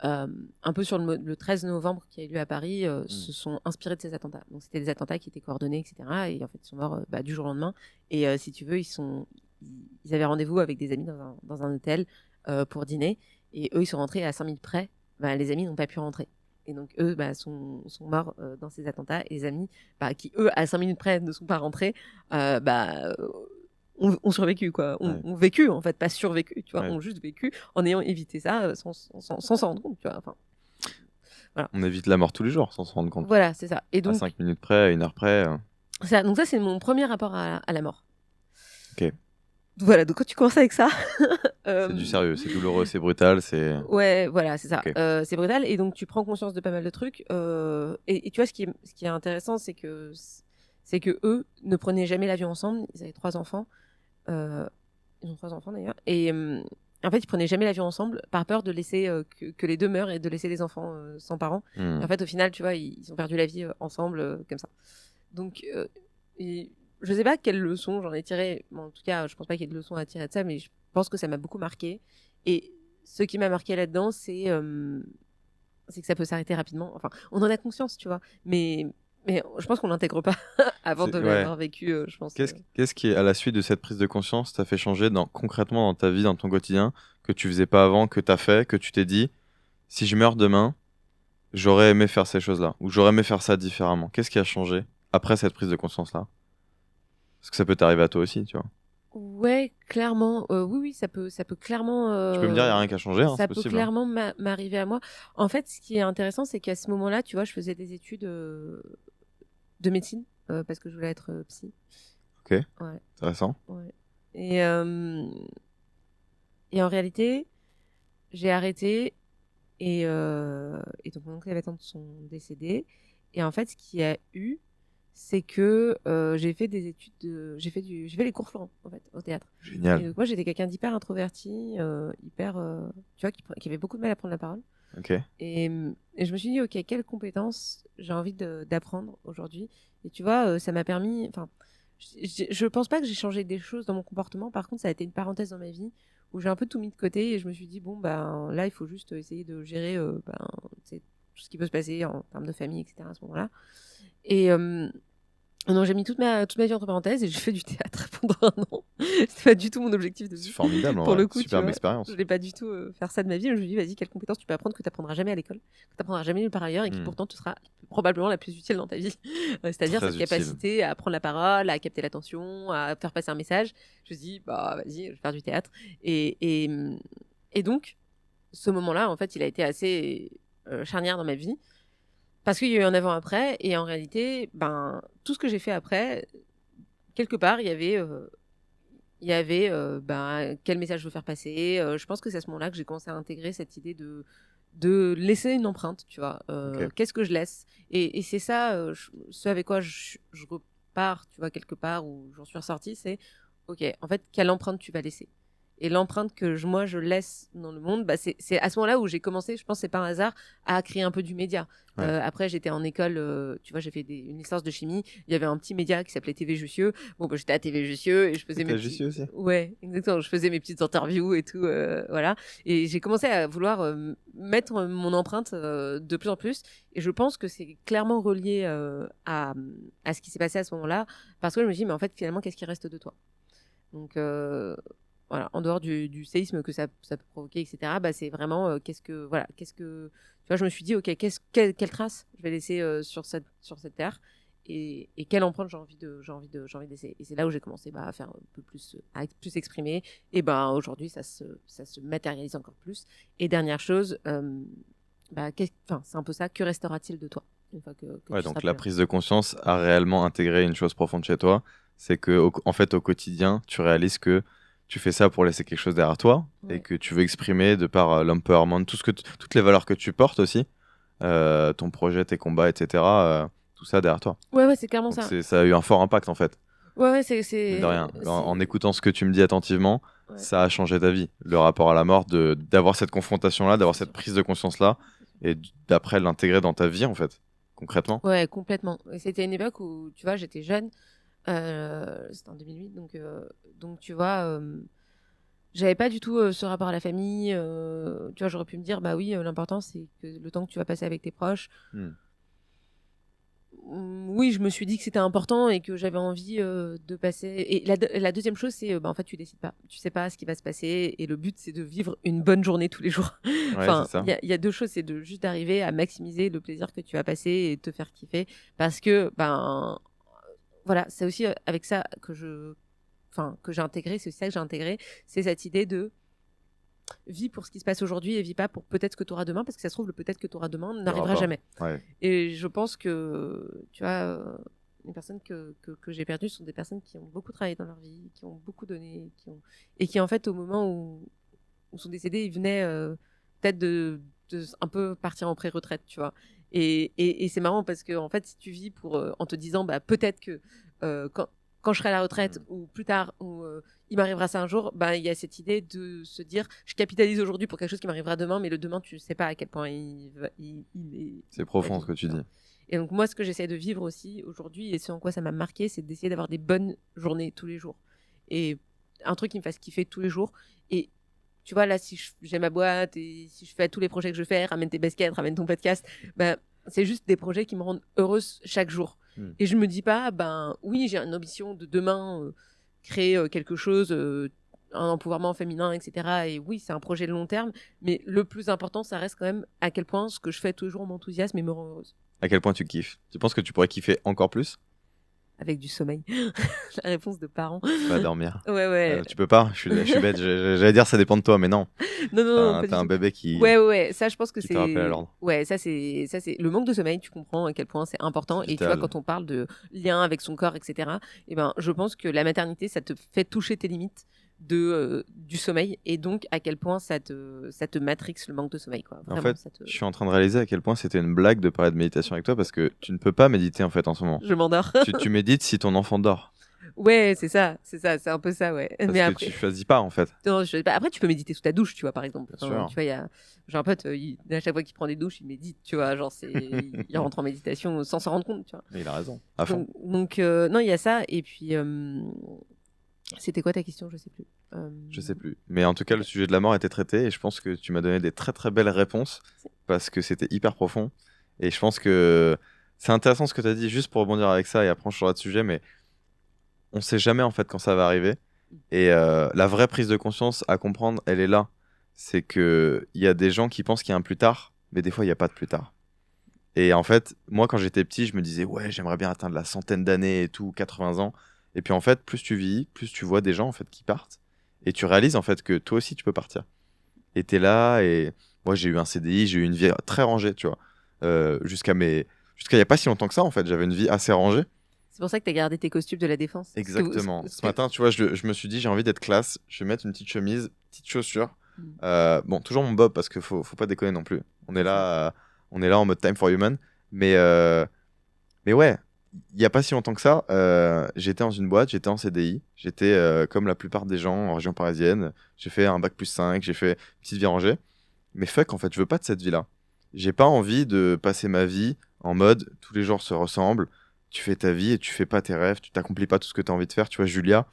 B: Un peu sur le 13 novembre qui a eu lieu à Paris, se sont inspirés de ces attentats. Donc, c'était des attentats qui étaient coordonnés, etc. Et en fait, ils sont morts du jour au lendemain. Et si tu veux, ils avaient rendez-vous avec des amis dans un hôtel pour dîner. Et eux, ils sont rentrés à 5 minutes près. Bah, les amis n'ont pas pu rentrer. Et donc, eux sont morts dans ces attentats. Et les amis, qui, eux, à 5 minutes près, ne sont pas rentrés, ont survécu, quoi. Ont vécu, en fait, pas survécu, tu vois. Ont juste vécu en ayant évité ça sans s'en rendre compte, tu vois. Enfin, voilà.
A: On évite la mort tous les jours sans se rendre compte.
B: Voilà, c'est ça. Et donc,
A: à 5 minutes près, à 1 heure près.
B: donc ça, c'est mon premier rapport à la mort.
A: Ok.
B: Voilà, donc quand tu commences avec ça...
A: c'est du sérieux, c'est douloureux, c'est brutal, c'est...
B: Ouais, voilà, c'est ça.
A: Ok.
B: C'est brutal, et donc tu prends conscience de pas mal de trucs. Et tu vois, ce qui est intéressant, c'est que eux ne prenaient jamais l'avion ensemble. Ils avaient 3 enfants. Ils ont 3 enfants d'ailleurs. Et en fait, ils prenaient jamais l'avion ensemble par peur de laisser que les deux meurent et de laisser les enfants sans parents. Et en fait, au final, tu vois, ils ont perdu la vie ensemble comme ça. Donc, je sais pas quelle leçon j'en ai tiré. Bon, en tout cas, je pense pas qu'il y ait de leçon à tirer de ça, mais je pense que ça m'a beaucoup marqué. Et ce qui m'a marqué là-dedans, c'est que ça peut s'arrêter rapidement. Enfin, on en a conscience, tu vois. Mais je pense qu'on l'intègre pas avant de l'avoir vécu, je pense.
A: Qu'est-ce qui, à la suite de cette prise de conscience, t'a fait changer concrètement dans ta vie, dans ton quotidien, que tu faisais pas avant, que t'as fait, que tu t'es dit, si je meurs demain, j'aurais aimé faire ces choses-là, ou j'aurais aimé faire ça différemment. Qu'est-ce qui a changé après cette prise de conscience-là? Parce que ça peut t'arriver à toi aussi, tu vois.
B: Ouais, clairement. Oui, ça peut clairement.
A: Tu peux me dire, il n'y a rien qui a changé,
B: ça
A: c'est
B: peut
A: possible.
B: clairement m'arriver à moi. En fait, ce qui est intéressant, c'est qu'à ce moment-là, tu vois, je faisais des études de médecine parce que je voulais être psy.
A: Ok.
B: Ouais.
A: Intéressant.
B: Ouais. Et en réalité, j'ai arrêté et donc mon oncle et ma tante sont décédés. Et en fait, ce qu'il y a eu, c'est que j'ai fait des études j'ai fait les cours Florent en fait au théâtre.
A: Génial.
B: Et donc moi j'étais quelqu'un d'hyper introverti, hyper tu vois, qui avait beaucoup de mal à prendre la parole.
A: Ok.
B: Et je me suis dit ok, quelles compétences j'ai envie d'apprendre aujourd'hui. Et tu vois, ça m'a permis, enfin, je pense pas que j'ai changé des choses dans mon comportement. Par contre, ça a été une parenthèse dans ma vie où j'ai un peu tout mis de côté et je me suis dit bon ben là il faut juste essayer de gérer tout ce qui peut se passer en termes de famille, etc. à ce moment-là. Et non, j'ai mis toute ma vie entre parenthèses et j'ai fait du théâtre pendant 1 an. C'était pas du tout mon objectif de vie.
A: C'est formidable,
B: pour le coup,
A: superbe expérience.
B: Je voulais pas du tout faire ça de ma vie. Je me suis dit, vas-y, quelle compétence tu peux apprendre que tu apprendras jamais à l'école, que tu apprendras jamais nulle part ailleurs et qui pourtant te sera probablement la plus utile dans ta vie. C'est-à-dire cette capacité à prendre la parole, à capter l'attention, à faire passer un message. Je me suis dit, bah vas-y, je vais faire du théâtre. Et donc, ce moment-là, en fait, il a été assez charnière dans ma vie. Parce qu'il y a eu un avant-après, et en réalité, tout ce que j'ai fait après, quelque part, il y avait quel message je veux faire passer. Je pense que c'est à ce moment-là que j'ai commencé à intégrer cette idée de de laisser une empreinte, tu vois.
A: Ok.
B: Qu'est-ce que je laisse? Et c'est ça, ce avec quoi je repars, tu vois, quelque part où j'en suis ressortie, c'est, ok, en fait, quelle empreinte tu vas laisser? Et l'empreinte que moi je laisse dans le monde, bah, c'est à ce moment-là où j'ai commencé, je pense que c'est par hasard, à créer un peu du média.
A: Ouais.
B: Après, j'étais en école, tu vois, j'ai fait une licence de chimie. Il y avait un petit média qui s'appelait TV Jussieu. Bon, bah, j'étais à TV Jussieu et je faisais
A: T'étais à
B: mes petits...
A: Jussieu aussi?
B: Ouais, exactement. Je faisais mes petites interviews et tout, voilà. Et j'ai commencé à vouloir mettre mon empreinte de plus en plus. Et je pense que c'est clairement relié à ce qui s'est passé à ce moment-là. Parce que je me dis, mais en fait, finalement, qu'est-ce qui reste de toi? Donc, voilà, en dehors du séisme que ça peut provoquer, etc., bah, c'est vraiment tu vois, je me suis dit, ok, quelle trace je vais laisser sur cette terre et quelle empreinte j'ai envie de laisser. Et c'est là où j'ai commencé à faire un peu plus, à plus exprimer. Et ben aujourd'hui, ça se matérialise encore plus. Et dernière chose, c'est un peu ça, que restera-t-il de toi une fois que
A: Ouais,
B: tu seras
A: donc
B: plus
A: la
B: là?
A: prise de conscience a réellement intégré une chose profonde chez toi, c'est que en fait au quotidien, tu réalises que tu fais ça pour laisser quelque chose derrière toi et
B: Ouais.
A: que tu veux exprimer de par l'empowerment, toutes les valeurs que tu portes aussi, ton projet, tes combats, etc. Tout ça derrière toi.
B: Ouais, c'est clairement
A: Donc
B: ça.
A: ça a eu un fort impact en fait,
B: Ouais,
A: mine de rien. En
B: c'est...
A: écoutant ce que tu me dis attentivement,
B: Ouais,
A: ça a changé ta vie, le rapport à la mort, d'avoir cette confrontation-là, d'avoir
B: c'est
A: cette
B: sûr.
A: prise de conscience-là et d'après l'intégrer dans ta vie en fait, concrètement.
B: Ouais, complètement. Et c'était une époque où, tu vois, j'étais jeune. C'était en 2008, donc tu vois, j'avais pas du tout ce rapport à la famille. Tu vois, j'aurais pu me dire, bah oui, l'important c'est que le temps que tu vas passer avec tes proches.
A: Hmm.
B: Oui, je me suis dit que c'était important et que j'avais envie de passer. Et la deuxième chose, c'est, en fait, tu décides pas. Tu sais pas ce qui va se passer. Et le but, c'est de vivre une bonne journée tous les jours.
A: Ouais, c'est
B: Enfin,
A: ça.
B: il y a deux choses, c'est de juste d'arriver à maximiser le plaisir que tu vas passer et te faire kiffer. Parce que, voilà, c'est aussi avec ça que j'ai intégré, c'est aussi ça que j'ai intégré, c'est cette idée de vis pour ce qui se passe aujourd'hui et vis pas pour peut-être ce que tu auras demain, parce que ça se trouve, le peut-être que tu auras demain
A: Il y aura
B: n'arrivera
A: pas.
B: jamais.
A: Ouais.
B: Et je pense que, tu vois, les personnes que j'ai perdues sont des personnes qui ont beaucoup travaillé dans leur vie, qui ont beaucoup donné, et qui, en fait, au moment où sont décédés, ils venaient peut-être de un peu partir en pré-retraite, tu vois. Et c'est marrant parce que, en fait, si tu vis en te disant, bah, peut-être que quand je serai à la retraite ou plus tard, ou il m'arrivera ça un jour, bah, il y a cette idée de se dire, je capitalise aujourd'hui pour quelque chose qui m'arrivera demain, mais le demain, tu sais pas à quel point il est.
A: C'est profond
B: la
A: ce
B: vie,
A: que tu
B: tu vois.
A: dis.
B: Et donc, moi, ce que j'essaie de vivre aussi aujourd'hui, et ce en quoi ça m'a marqué, c'est d'essayer d'avoir des bonnes journées tous les jours. Et un truc qui me fasse kiffer tous les jours. Et tu vois, là, si j'ai ma boîte et si je fais tous les projets que je fais, ramène tes baskets, ramène ton podcast, ben, c'est juste des projets qui me rendent heureuse chaque jour. Et je me dis pas, ben oui, j'ai une ambition de demain créer quelque chose, un empouvoirment féminin, etc. Et oui, c'est un projet de long terme, mais le plus important, ça reste quand même à quel point ce que je fais tous les jours m'enthousiasme et me rend heureuse.
A: À quel point tu kiffes? Tu penses que tu pourrais kiffer encore plus?
B: Avec du sommeil. La réponse de parents.
A: Bah, dormir.
B: Ouais, ouais.
A: Tu peux pas? Je suis bête. J'allais dire ça dépend de toi, mais non.
B: Non, non, non, pas
A: T'as
B: du
A: un
B: tout.
A: bébé
B: Ouais. Ça, je pense que
A: qui te rappelle à
B: c'est.
A: l'ordre.
B: Ouais, ça, c'est le manque de sommeil. Tu comprends à quel point c'est important.
A: C'est
B: Et tu vois,
A: vital.
B: quand on parle de lien avec son corps, etc., eh ben, je pense que la maternité, ça te fait toucher tes limites du sommeil. Et donc, à quel point ça te matrixe le manque de sommeil, quoi.
A: En
B: Vraiment,
A: fait,
B: ça te.
A: je suis en train de réaliser à quel point c'était une blague de parler de méditation avec toi parce que tu ne peux pas méditer en fait en ce moment.
B: Je m'endors.
A: Tu médites si ton enfant dort.
B: Ouais, c'est ça. C'est un peu ça, ouais.
A: Parce
B: Mais
A: que
B: après.
A: tu choisis pas en fait.
B: Non, après, tu peux méditer sous ta douche, tu vois, par exemple.
A: Bien
B: Enfin,
A: sûr.
B: tu vois, j'ai un pote, à chaque fois qu'il prend des douches, il médite, tu vois. Genre, il rentre en méditation sans s'en rendre compte, tu vois.
A: Et il a raison. À fond.
B: Donc, non, il y a ça. Et puis, c'était quoi ta question? Je sais plus.
A: Je sais plus. Mais en tout cas, le sujet de la mort était traité et je pense que tu m'as donné des très très belles réponses parce que c'était hyper profond. Et je pense que c'est intéressant ce que tu as dit, juste pour rebondir avec ça et après on changera de sujet, mais on sait jamais en fait quand ça va arriver. Et la vraie prise de conscience à comprendre, elle est là. C'est qu'il y a des gens qui pensent qu'il y a un plus tard, mais des fois il n'y a pas de plus tard. Et en fait, moi quand j'étais petit, je me disais, ouais, j'aimerais bien atteindre la centaine d'années et tout, 80 ans. Et puis en fait, plus tu vis, plus tu vois des gens en fait qui partent. Et tu réalises en fait que toi aussi tu peux partir. Et t'es là, et moi j'ai eu un CDI, j'ai eu une vie très rangée, tu vois. Jusqu'à il y a pas si longtemps que ça en fait, j'avais une vie assez rangée.
B: C'est pour ça que tu as gardé tes costumes de la défense.
A: Exactement. Ce matin, tu vois, je me suis dit, j'ai envie d'être classe, je vais mettre une petite chemise, petite chaussure, Bon, toujours mon Bob, parce qu'il faut pas déconner non plus. On est là en mode Time for Human. Mais ouais, il n'y a pas si longtemps que ça, j'étais dans une boîte, j'étais en CDI, j'étais comme la plupart des gens en région parisienne. J'ai fait un bac+5, j'ai fait une petite vie rangée. Mais fuck, en fait, je veux pas de cette vie-là. J'ai pas envie de passer ma vie en mode tous les jours se ressemblent, tu fais ta vie et tu fais pas tes rêves, tu t'accomplis pas tout ce que tu as envie de faire. Tu vois, Julia,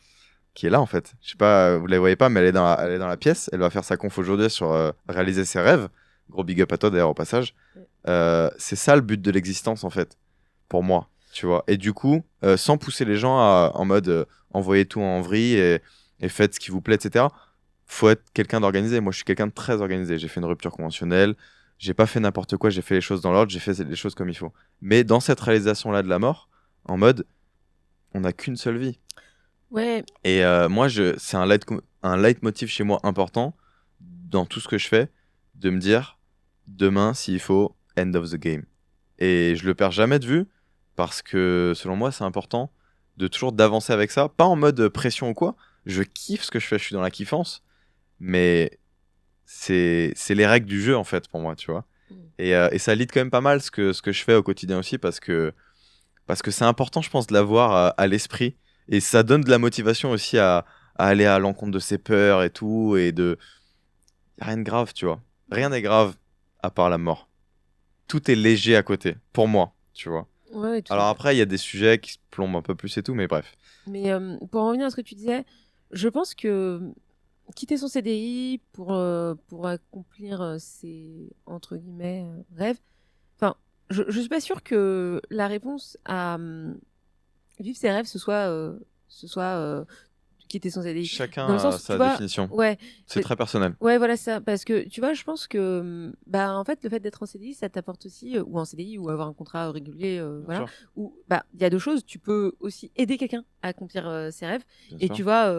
A: qui est là en fait. Je sais pas, vous la voyez pas, mais elle est dans la pièce. Elle va faire sa conf aujourd'hui sur réaliser ses rêves. Gros big up à toi d'ailleurs au passage. C'est ça le but de l'existence en fait, pour moi. Tu vois. Et du coup, sans pousser les gens en mode envoyez tout en vrille et faites ce qui vous plaît, etc. Faut être quelqu'un d'organisé. Moi, je suis quelqu'un de très organisé. J'ai fait une rupture conventionnelle. J'ai pas fait n'importe quoi. J'ai fait les choses dans l'ordre. J'ai fait les choses comme il faut. Mais dans cette réalisation-là de la mort, en mode, on n'a qu'une seule vie.
B: Ouais.
A: Et moi, c'est un leitmotiv chez moi important dans tout ce que je fais, de me dire, demain, s'il faut, end of the game. Et je le perds jamais de vue, parce que selon moi, c'est important de toujours d'avancer avec ça. Pas en mode pression ou quoi. Je kiffe ce que je fais, je suis dans la kiffance. Mais c'est les règles du jeu, en fait, pour moi, tu vois. Et ça lead quand même pas mal ce que je fais au quotidien aussi, parce que c'est important, je pense, de l'avoir à l'esprit. Et ça donne de la motivation aussi à aller à l'encontre de ses peurs et tout. Et de. Y a rien de grave, tu vois. Rien n'est grave à part la mort. Tout est léger à côté, pour moi, tu vois.
B: Ouais, tout
A: Alors
B: à fait.
A: après, il y a des sujets qui se plombent un peu plus et tout, mais bref.
B: Mais pour en revenir à ce que tu disais, je pense que quitter son CDI pour accomplir ses, entre guillemets, rêves, enfin, je suis pas sûre que la réponse à vivre ses rêves, ce soit quitter son CDI.
A: Chacun
B: Dans le
A: a
B: sens, tu
A: sa
B: vois,
A: définition.
B: ouais,
A: C'est très personnel.
B: ouais, voilà ça. Parce que, tu vois, je pense que, bah, en fait, le fait d'être en CDI, ça t'apporte aussi, ou en CDI, ou avoir un contrat régulier,
A: Bien
B: voilà,
A: sûr,
B: où, bah, il y a deux choses. Tu peux aussi aider quelqu'un à accomplir ses rêves.
A: bien
B: Et
A: sûr.
B: tu vois,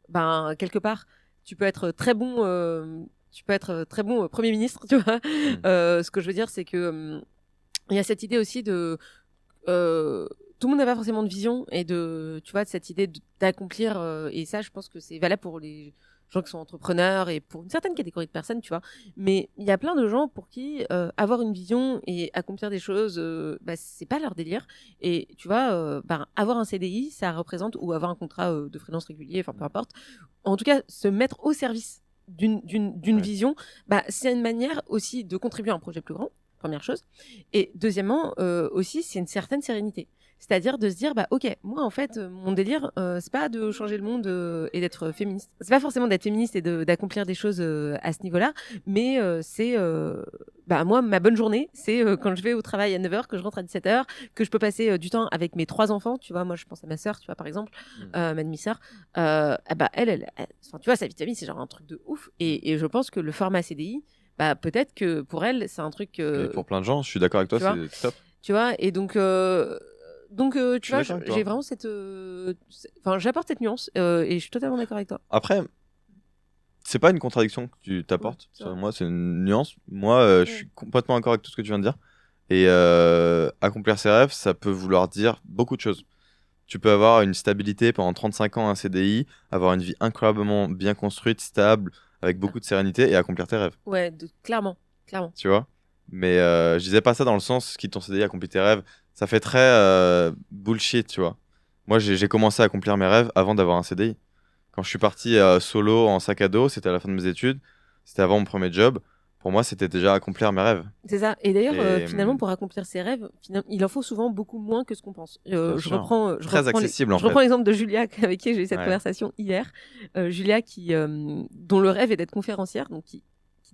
B: ben, quelque part, tu peux être très bon, Premier ministre, tu vois. Ce que je veux dire, c'est que, il y a cette idée aussi de, tout le monde n'a pas forcément de vision et tu vois, de cette idée d'accomplir, et ça, je pense que c'est valable pour les gens qui sont entrepreneurs et pour une certaine catégorie de personnes, tu vois. Mais il y a plein de gens pour qui avoir une vision et accomplir des choses, bah, c'est pas leur délire. Et tu vois, ben, avoir un CDI, ça représente, ou avoir un contrat de freelance régulier, enfin peu importe. En tout cas, se mettre au service d'une
A: Ouais.
B: vision, bah, c'est une manière aussi de contribuer à un projet plus grand. Première chose. Et deuxièmement, aussi, c'est une certaine sérénité. C'est-à-dire de se dire, bah, ok, moi, en fait, mon délire, c'est pas de changer le monde et d'être féministe. C'est pas forcément d'être féministe et d'accomplir des choses à ce niveau-là, mais c'est, bah, moi, ma bonne journée, c'est quand je vais au travail à 9h, que je rentre à 17h, que je peux passer du temps avec mes 3 enfants. Tu vois, moi, je pense à ma sœur, tu vois, par exemple, ma demi-sœur. Ah bah, enfin, tu vois, sa vitamine, c'est genre un truc de ouf. Et je pense que le format CDI, bah, peut-être que pour elle, c'est un truc.
A: Et pour plein de gens, je suis d'accord avec toi,
B: tu vois,
A: c'est top.
B: tu vois, et donc,
A: Je
B: tu
A: suis
B: vois,
A: d'accord avec toi.
B: j'ai vraiment cette. Enfin, j'apporte cette nuance et je suis totalement d'accord avec toi.
A: Après, c'est pas une contradiction que tu t'apportes.
B: c'est vrai.
A: Moi, c'est une nuance. Moi, je suis complètement d'accord avec tout ce que tu viens de dire. Et accomplir ses rêves, ça peut vouloir dire beaucoup de choses. Tu peux avoir une stabilité pendant 35 ans, un CDI, avoir une vie incroyablement bien construite, stable, avec beaucoup de sérénité et accomplir tes rêves.
B: Ouais, clairement, clairement.
A: Tu vois? Mais je disais pas ça dans le sens quitte ton CDI, accomplir tes rêves. Ça fait très bullshit, tu vois. Moi, j'ai commencé à accomplir mes rêves avant d'avoir un CDI. Quand je suis parti solo en sac à dos, c'était à la fin de mes études, c'était avant mon premier job. Pour moi, c'était déjà accomplir mes rêves.
B: C'est ça. Et d'ailleurs,
A: Et
B: finalement, pour accomplir ses rêves, il en faut souvent beaucoup moins que ce qu'on pense.
A: bien
B: Je
A: sûr,
B: reprends,
A: très accessible en
B: je reprends
A: fait.
B: l'exemple de Julia avec qui j'ai eu cette
A: Ouais,
B: conversation hier. Julia dont le rêve est d'être conférencière, donc qui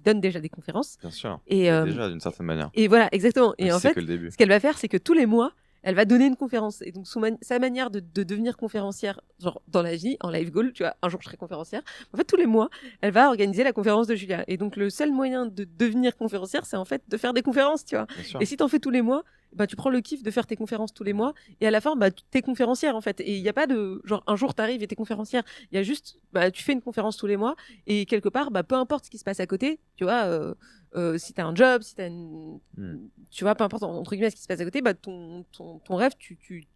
B: donne déjà des conférences.
A: bien sûr.
B: Et,
A: Déjà, d'une certaine manière.
B: et voilà, exactement.
A: Même
B: Et
A: si
B: en
A: c'est
B: fait,
A: que le début.
B: ce qu'elle va faire, c'est que tous les mois, elle va donner une conférence. Et donc, sa manière de devenir conférencière, genre dans la vie, en life goal, tu vois, un jour je serai conférencière. En fait, tous les mois, elle va organiser la conférence de Julia. Et donc, le seul moyen de devenir conférencière, c'est en fait de faire des conférences, tu vois.
A: Bien sûr.
B: Et si t'en fais tous les mois, bah, tu prends le kiff de faire tes conférences tous les mois. Et à la fin, bah, t'es conférencière, en fait. Et il n'y a pas de, genre, un jour t'arrives et t'es conférencière. Il y a juste, bah, tu fais une conférence tous les mois. Et quelque part, bah, peu importe ce qui se passe à côté, tu vois, si t'as un job, si t'as une, tu vois, peu importe entre guillemets ce qui se passe à côté, bah ton rêve,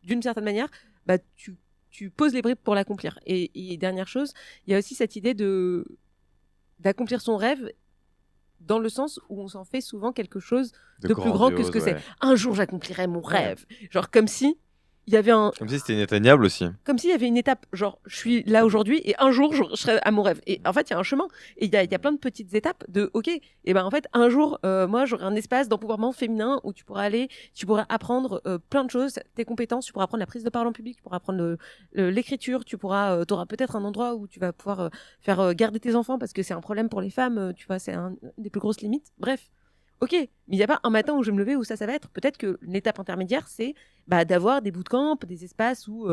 B: d'une certaine manière, bah tu poses les briques pour l'accomplir. Et dernière chose, il y a aussi cette idée de d'accomplir son rêve dans le sens où on s'en fait souvent quelque chose de plus grand que
A: grandiose,
B: ce que
A: ouais.
B: c'est. Un jour, j'accomplirai mon
A: Ouais.
B: rêve. Genre comme si il y avait
A: Comme si c'était inatteignable aussi.
B: comme s'il y avait une étape, genre je suis là aujourd'hui et un jour je serai à mon rêve. Et en fait, il y a un chemin et il y a plein de petites étapes de ok, et ben en fait, un jour, moi j'aurai un espace d'empouvoirment féminin où tu pourras aller, tu pourras apprendre plein de choses, tes compétences, tu pourras apprendre la prise de parole en public, tu pourras apprendre l'écriture, tu pourras, t'auras peut-être un endroit où tu vas pouvoir faire garder tes enfants parce que c'est un problème pour les femmes, tu vois, c'est une des plus grosses limites. Bref. Ok, mais il n'y a pas un matin où je vais me lever où ça va être. Peut-être que l'étape intermédiaire, c'est d'avoir des bootcamps, des espaces où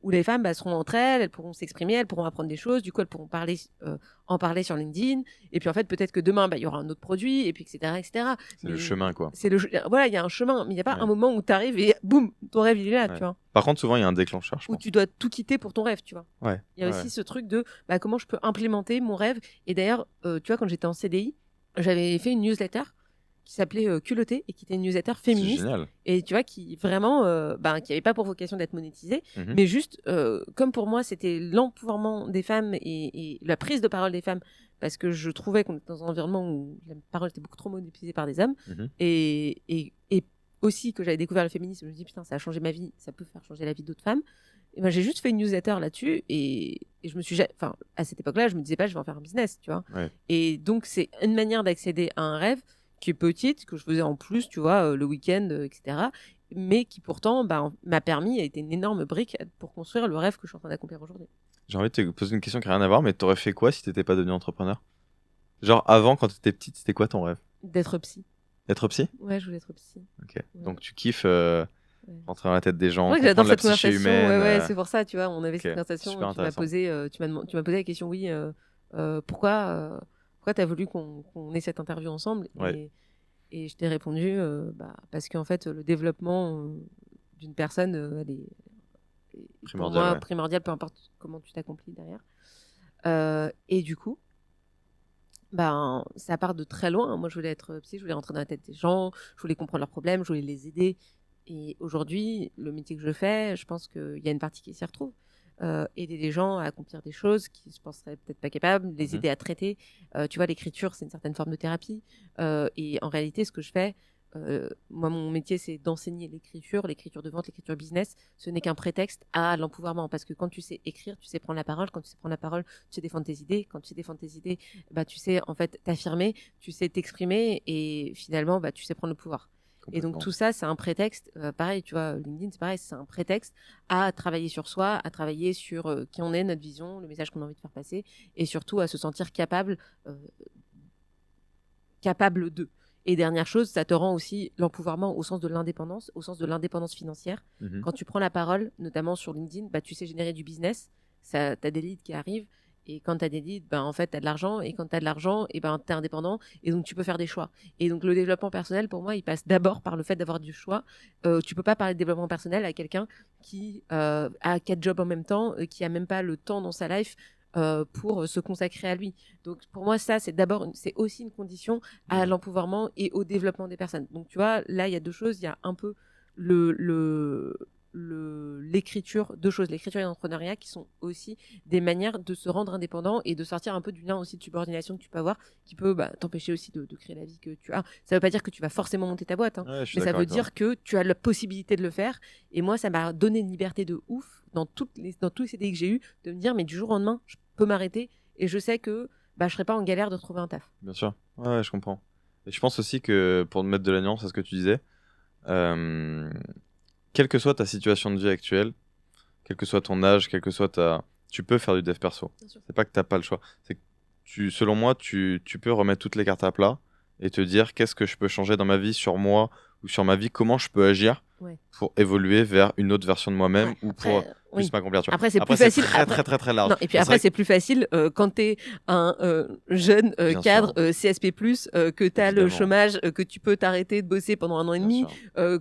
B: les femmes seront entre elles pourront s'exprimer, elles pourront apprendre des choses, du coup elles pourront en parler sur LinkedIn. Et puis en fait, peut-être que demain, il y aura un autre produit, et puis etc. etc.
A: C'est le chemin, quoi.
B: Voilà, il y a un chemin, mais il n'y a pas
A: Ouais.
B: un moment où tu arrives et boum, ton rêve il est là,
A: Ouais.
B: tu vois.
A: Par contre, souvent, il y a un déclencheur, je
B: Où
A: pense.
B: tu dois tout quitter pour ton rêve, tu vois.
A: Ouais.
B: Il y a aussi ce truc de comment je peux implémenter mon rêve. Et d'ailleurs, tu vois, quand j'étais en CDI, j'avais fait une newsletter qui s'appelait Culotté et qui était une newsletter
A: C'est
B: féministe
A: génial.
B: et tu vois qui vraiment qui avait pas pour vocation d'être monétisée
A: Mhm.
B: mais juste comme pour moi c'était l'empouvoirment des femmes et la prise de parole des femmes parce que je trouvais qu'on était dans un environnement où la parole était beaucoup trop monopolisée par des hommes
A: Mhm.
B: et aussi que j'avais découvert le féminisme, je me dis putain ça a changé ma vie, ça peut faire changer la vie d'autres femmes. Et ben, j'ai juste fait une newsletter là-dessus et je me suis à cette époque-là je me disais pas je vais en faire un business, tu vois.
A: Ouais.
B: Et donc c'est une manière d'accéder à un rêve qui est petite, que je faisais en plus, tu vois, le week-end, etc. Mais qui pourtant m'a permis, a été une énorme brique pour construire le rêve que je suis en train d'accomplir aujourd'hui.
A: J'ai envie de te poser une question qui n'a rien à voir, mais t'aurais fait quoi si t'étais pas devenu entrepreneur? Genre, avant, quand t'étais petite, c'était quoi ton rêve?
B: D'être psy.
A: Être psy?
B: Ouais, je voulais être psy.
A: Ok.
B: Ouais.
A: Donc, tu kiffes rentrer dans la tête des gens,
B: Ouais, j'adore
A: comprendre la
B: cette
A: psyché
B: conversation.
A: humaine.
B: Ouais, c'est pour ça, tu vois, on avait
A: ok.
B: cette conversation.
A: Super
B: Tu m'as
A: intéressant.
B: posé, tu m'as posé la question, oui, pourquoi t'as voulu qu'on ait cette interview ensemble
A: Ouais.
B: et je t'ai répondu, parce qu'en fait, le développement d'une personne, elle est pour
A: Primordial,
B: moi
A: ouais.
B: primordial, peu importe comment tu t'accomplis derrière. Et du coup, ça part de très loin. Moi, je voulais être psy, je voulais rentrer dans la tête des gens, je voulais comprendre leurs problèmes, je voulais les aider. Et aujourd'hui, le métier que je fais, je pense qu'il y a une partie qui s'y retrouve. Aider les gens à accomplir des choses qu'ils ne penseraient peut-être pas capables, les aider à traiter. Tu vois, l'écriture, c'est une certaine forme de thérapie. Et en réalité, ce que je fais, moi, mon métier, c'est d'enseigner l'écriture de vente, l'écriture business. Ce n'est qu'un prétexte à l'empouvoirment. Parce que quand tu sais écrire, tu sais prendre la parole. Quand tu sais prendre la parole, tu sais défendre tes idées. Quand tu sais défendre tes idées, tu sais en fait t'affirmer, tu sais t'exprimer et finalement, tu sais prendre le pouvoir. Et donc tout ça, c'est un prétexte, pareil, tu vois, LinkedIn, c'est pareil, c'est un prétexte à travailler sur soi, à travailler sur qui on est, notre vision, le message qu'on a envie de faire passer, et surtout à se sentir capable d'eux. Et dernière chose, ça te rend aussi l'empouvoirment au sens de l'indépendance financière.
A: Mhm.
B: Quand tu prends la parole, notamment sur LinkedIn, tu sais générer du business, tu as des leads qui arrivent, et quand tu as des leads, en fait, tu as de l'argent, et quand tu as de l'argent, tu es indépendant, et donc tu peux faire des choix. Et donc le développement personnel, pour moi, il passe d'abord par le fait d'avoir du choix. Tu peux pas parler de développement personnel à quelqu'un qui a 4 jobs en même temps, qui a même pas le temps dans sa life pour se consacrer à lui. Donc pour moi, ça, c'est aussi une condition à l'empouvoirment et au développement des personnes. Donc tu vois, là, il y a deux choses. Il y a un peu l'écriture, deux choses, l'écriture et l'entrepreneuriat qui sont aussi des manières de se rendre indépendant et de sortir un peu du lien aussi de subordination que tu peux avoir, qui peut t'empêcher aussi de créer la vie que tu as. Ça veut pas dire que tu vas forcément monter ta boîte,
A: Ouais,
B: mais ça veut dire que tu as la possibilité de le faire. Et moi, ça m'a donné une liberté de ouf dans tous les CDI que j'ai eu, de me dire, mais du jour au lendemain, je peux m'arrêter et je sais que je serai pas en galère de trouver un taf.
A: Bien sûr, ouais, je comprends. Et je pense aussi que pour mettre de la nuance à ce que tu disais, quelle que soit ta situation de vie actuelle, quel que soit ton âge, tu peux faire du dev perso. C'est pas que t'as pas le choix. C'est que selon moi, tu peux remettre toutes les cartes à plat et te dire qu'est-ce que je peux changer dans ma vie, sur moi ou sur ma vie, comment je peux agir pour évoluer vers une autre version de moi-même ou pour plus m'accomplir.
B: Après, c'est plus facile.
A: Très large.
B: Non, et puis après, c'est plus facile quand tu es un jeune cadre CSP+, que tu as le chômage, que tu peux t'arrêter de bosser pendant 1 an et demi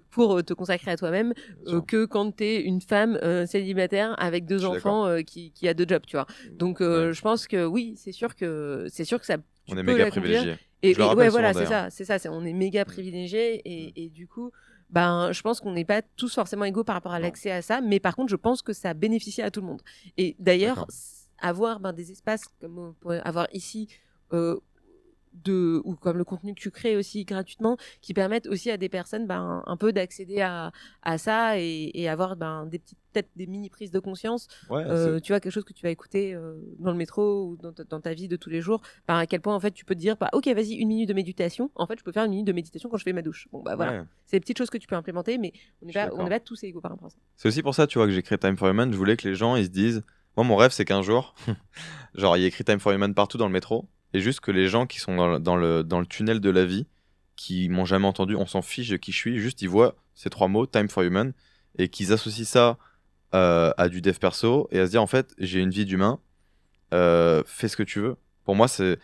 B: pour te consacrer à toi-même, que quand tu es une femme célibataire avec 2 enfants qui a 2 jobs, tu vois. Donc, je pense que oui, c'est sûr que ça.
A: On est méga privilégiés.
B: Et ouais, voilà, c'est ça. On est méga privilégiés et du coup. Je pense qu'on n'est pas tous forcément égaux par rapport à l'accès à ça, mais par contre, je pense que ça bénéficie à tout le monde. Et d'ailleurs, avoir des espaces comme on pourrait avoir ici ou comme le contenu que tu crées aussi gratuitement, qui permettent aussi à des personnes un peu d'accéder à ça et avoir peut-être des mini prises de conscience.
A: Ouais,
B: tu vois, quelque chose que tu vas écouter dans le métro ou dans ta vie de tous les jours, à quel point en fait tu peux te dire ok, vas-y, 1 minute de méditation, en fait je peux faire 1 minute de méditation quand je fais ma douche. Bon bah voilà,
A: ouais.
B: c'est des petites choses que tu peux implémenter, mais on n'est pas tous égaux par rapport à ça.
A: C'est aussi pour ça, tu vois, que j'ai créé Time for Human. Je voulais que les gens, ils se disent, moi, mon rêve, c'est qu'un jour, genre, il y a écrit Time for Human partout dans le métro, et juste que les gens qui sont dans le tunnel de la vie, qui m'ont jamais entendu, on s'en fiche de qui je suis, juste ils voient ces 3 mots, Time for Human, et qu'ils associent ça à du dev perso, et à se dire, en fait, j'ai une vie d'humain, fais ce que tu veux. Pour moi, ça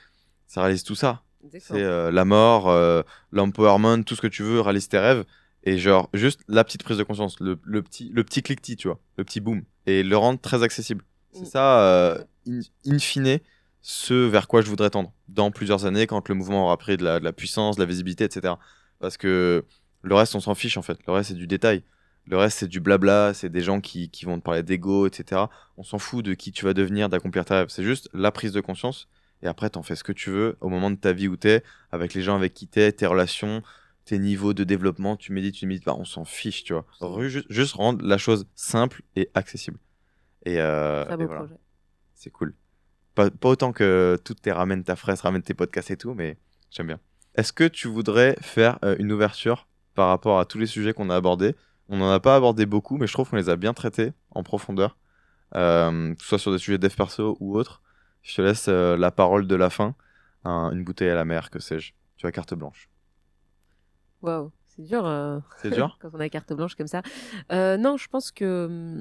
A: réalise tout ça.
B: Exactement.
A: C'est la mort, l'empowerment, tout ce que tu veux, réalise tes rêves. Et genre, juste la petite prise de conscience, le petit cliquetis, tu vois, le petit boom. Et le rendre très accessible. C'est ça, in fine, ce vers quoi je voudrais tendre dans plusieurs années, quand le mouvement aura pris de la puissance, de la visibilité, etc. Parce que le reste, on s'en fiche, en fait. Le reste, c'est du détail. Le reste, c'est du blabla, c'est des gens qui vont te parler d'ego, etc. On s'en fout de qui tu vas devenir, d'accomplir tes rêves. C'est juste la prise de conscience. Et après, t'en fais ce que tu veux au moment de ta vie où t'es, avec les gens avec qui t'es, tes relations, tes niveaux de développement, tu médites pas, on s'en fiche, tu vois. Juste rendre la chose simple et accessible. Et
B: Très beau
A: voilà.
B: projet.
A: C'est cool. Pas autant que toutes tes ramènes ta fraise, ramène tes podcasts et tout, mais j'aime bien. Est-ce que tu voudrais faire une ouverture par rapport à tous les sujets qu'on a abordés? On n'en a pas abordé beaucoup, mais je trouve qu'on les a bien traités en profondeur, que ce soit sur des sujets dev perso ou autres. Je te laisse la parole de la fin. Une bouteille à la mer, que sais-je. Tu as carte blanche.
B: Waouh, c'est dur.
A: C'est dur?
B: Quand on a carte blanche comme ça. Non, je pense que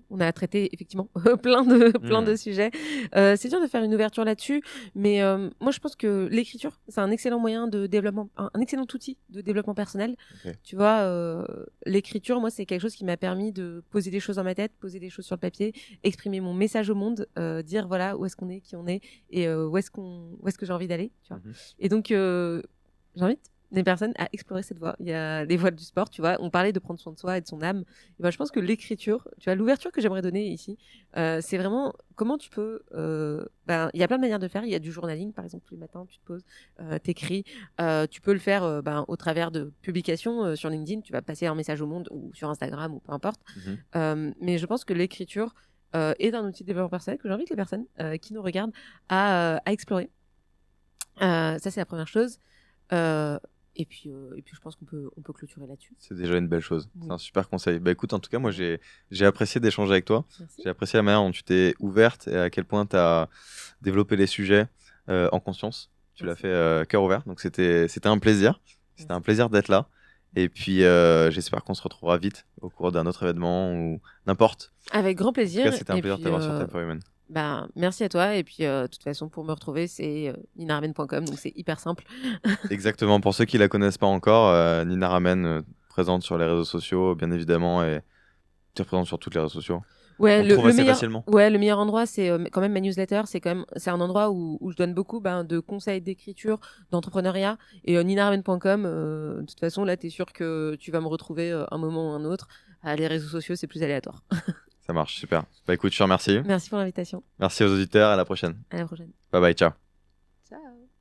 B: on a traité effectivement plein de sujets. C'est dur de faire une ouverture là-dessus, mais moi je pense que l'écriture, c'est un excellent moyen de développement, un excellent outil de développement personnel.
A: Ok.
B: Tu vois, l'écriture, moi c'est quelque chose qui m'a permis de poser des choses dans ma tête, poser des choses sur le papier, exprimer mon message au monde, dire voilà où est-ce qu'on est, qui on est, et où est-ce que j'ai envie d'aller, tu vois. Et donc j'invite des personnes à explorer cette voie. Il y a les voies du sport, tu vois. On parlait de prendre soin de soi et de son âme. Et ben, je pense que l'écriture, tu vois, l'ouverture que j'aimerais donner ici, c'est vraiment comment tu peux. Il y a plein de manières de faire. Il y a du journaling, par exemple, tous les matins, tu te poses, t'écris. Tu peux le faire au travers de publications sur LinkedIn. Tu vas passer un message au monde ou sur Instagram ou peu importe. Mais je pense que l'écriture est un outil de développement personnel que j'invite les personnes qui nous regardent à explorer. Ça, c'est la première chose. Et puis je pense qu'on peut clôturer là-dessus.
A: C'est déjà une belle chose.
B: Oui.
A: C'est un super conseil. Bah écoute, en tout cas, moi j'ai apprécié d'échanger avec toi.
B: Merci.
A: J'ai apprécié la manière dont tu t'es ouverte et à quel point tu as développé les sujets en conscience. Tu l'as fait cœur ouvert. Donc c'était un plaisir. C'était un plaisir d'être là. Et puis j'espère qu'on se retrouvera vite au cours d'un autre événement ou n'importe.
B: Avec grand plaisir.
A: En tout cas, c'était un plaisir de t'avoir sur Time for Human.
B: Merci à toi. Et puis, de toute façon, pour me retrouver, c'est ninaramen.com. Donc, c'est hyper simple.
A: Exactement. Pour ceux qui la connaissent pas encore, Nina Ramen, présente sur les réseaux sociaux, bien évidemment, et tu es présente sur toutes les réseaux sociaux.
B: Ouais,
A: On te trouve assez facilement.
B: Ouais, le meilleur endroit, c'est quand même ma newsletter. C'est un endroit où je donne beaucoup de conseils d'écriture, d'entrepreneuriat. Et ninaramen.com, de toute façon, là, tu es sûr que tu vas me retrouver un moment ou un autre. Les réseaux sociaux, c'est plus aléatoire.
A: Ça marche, super. Bah écoute, je te remercie.
B: Merci pour l'invitation.
A: Merci aux auditeurs, à la prochaine.
B: À la prochaine.
A: Bye bye, ciao.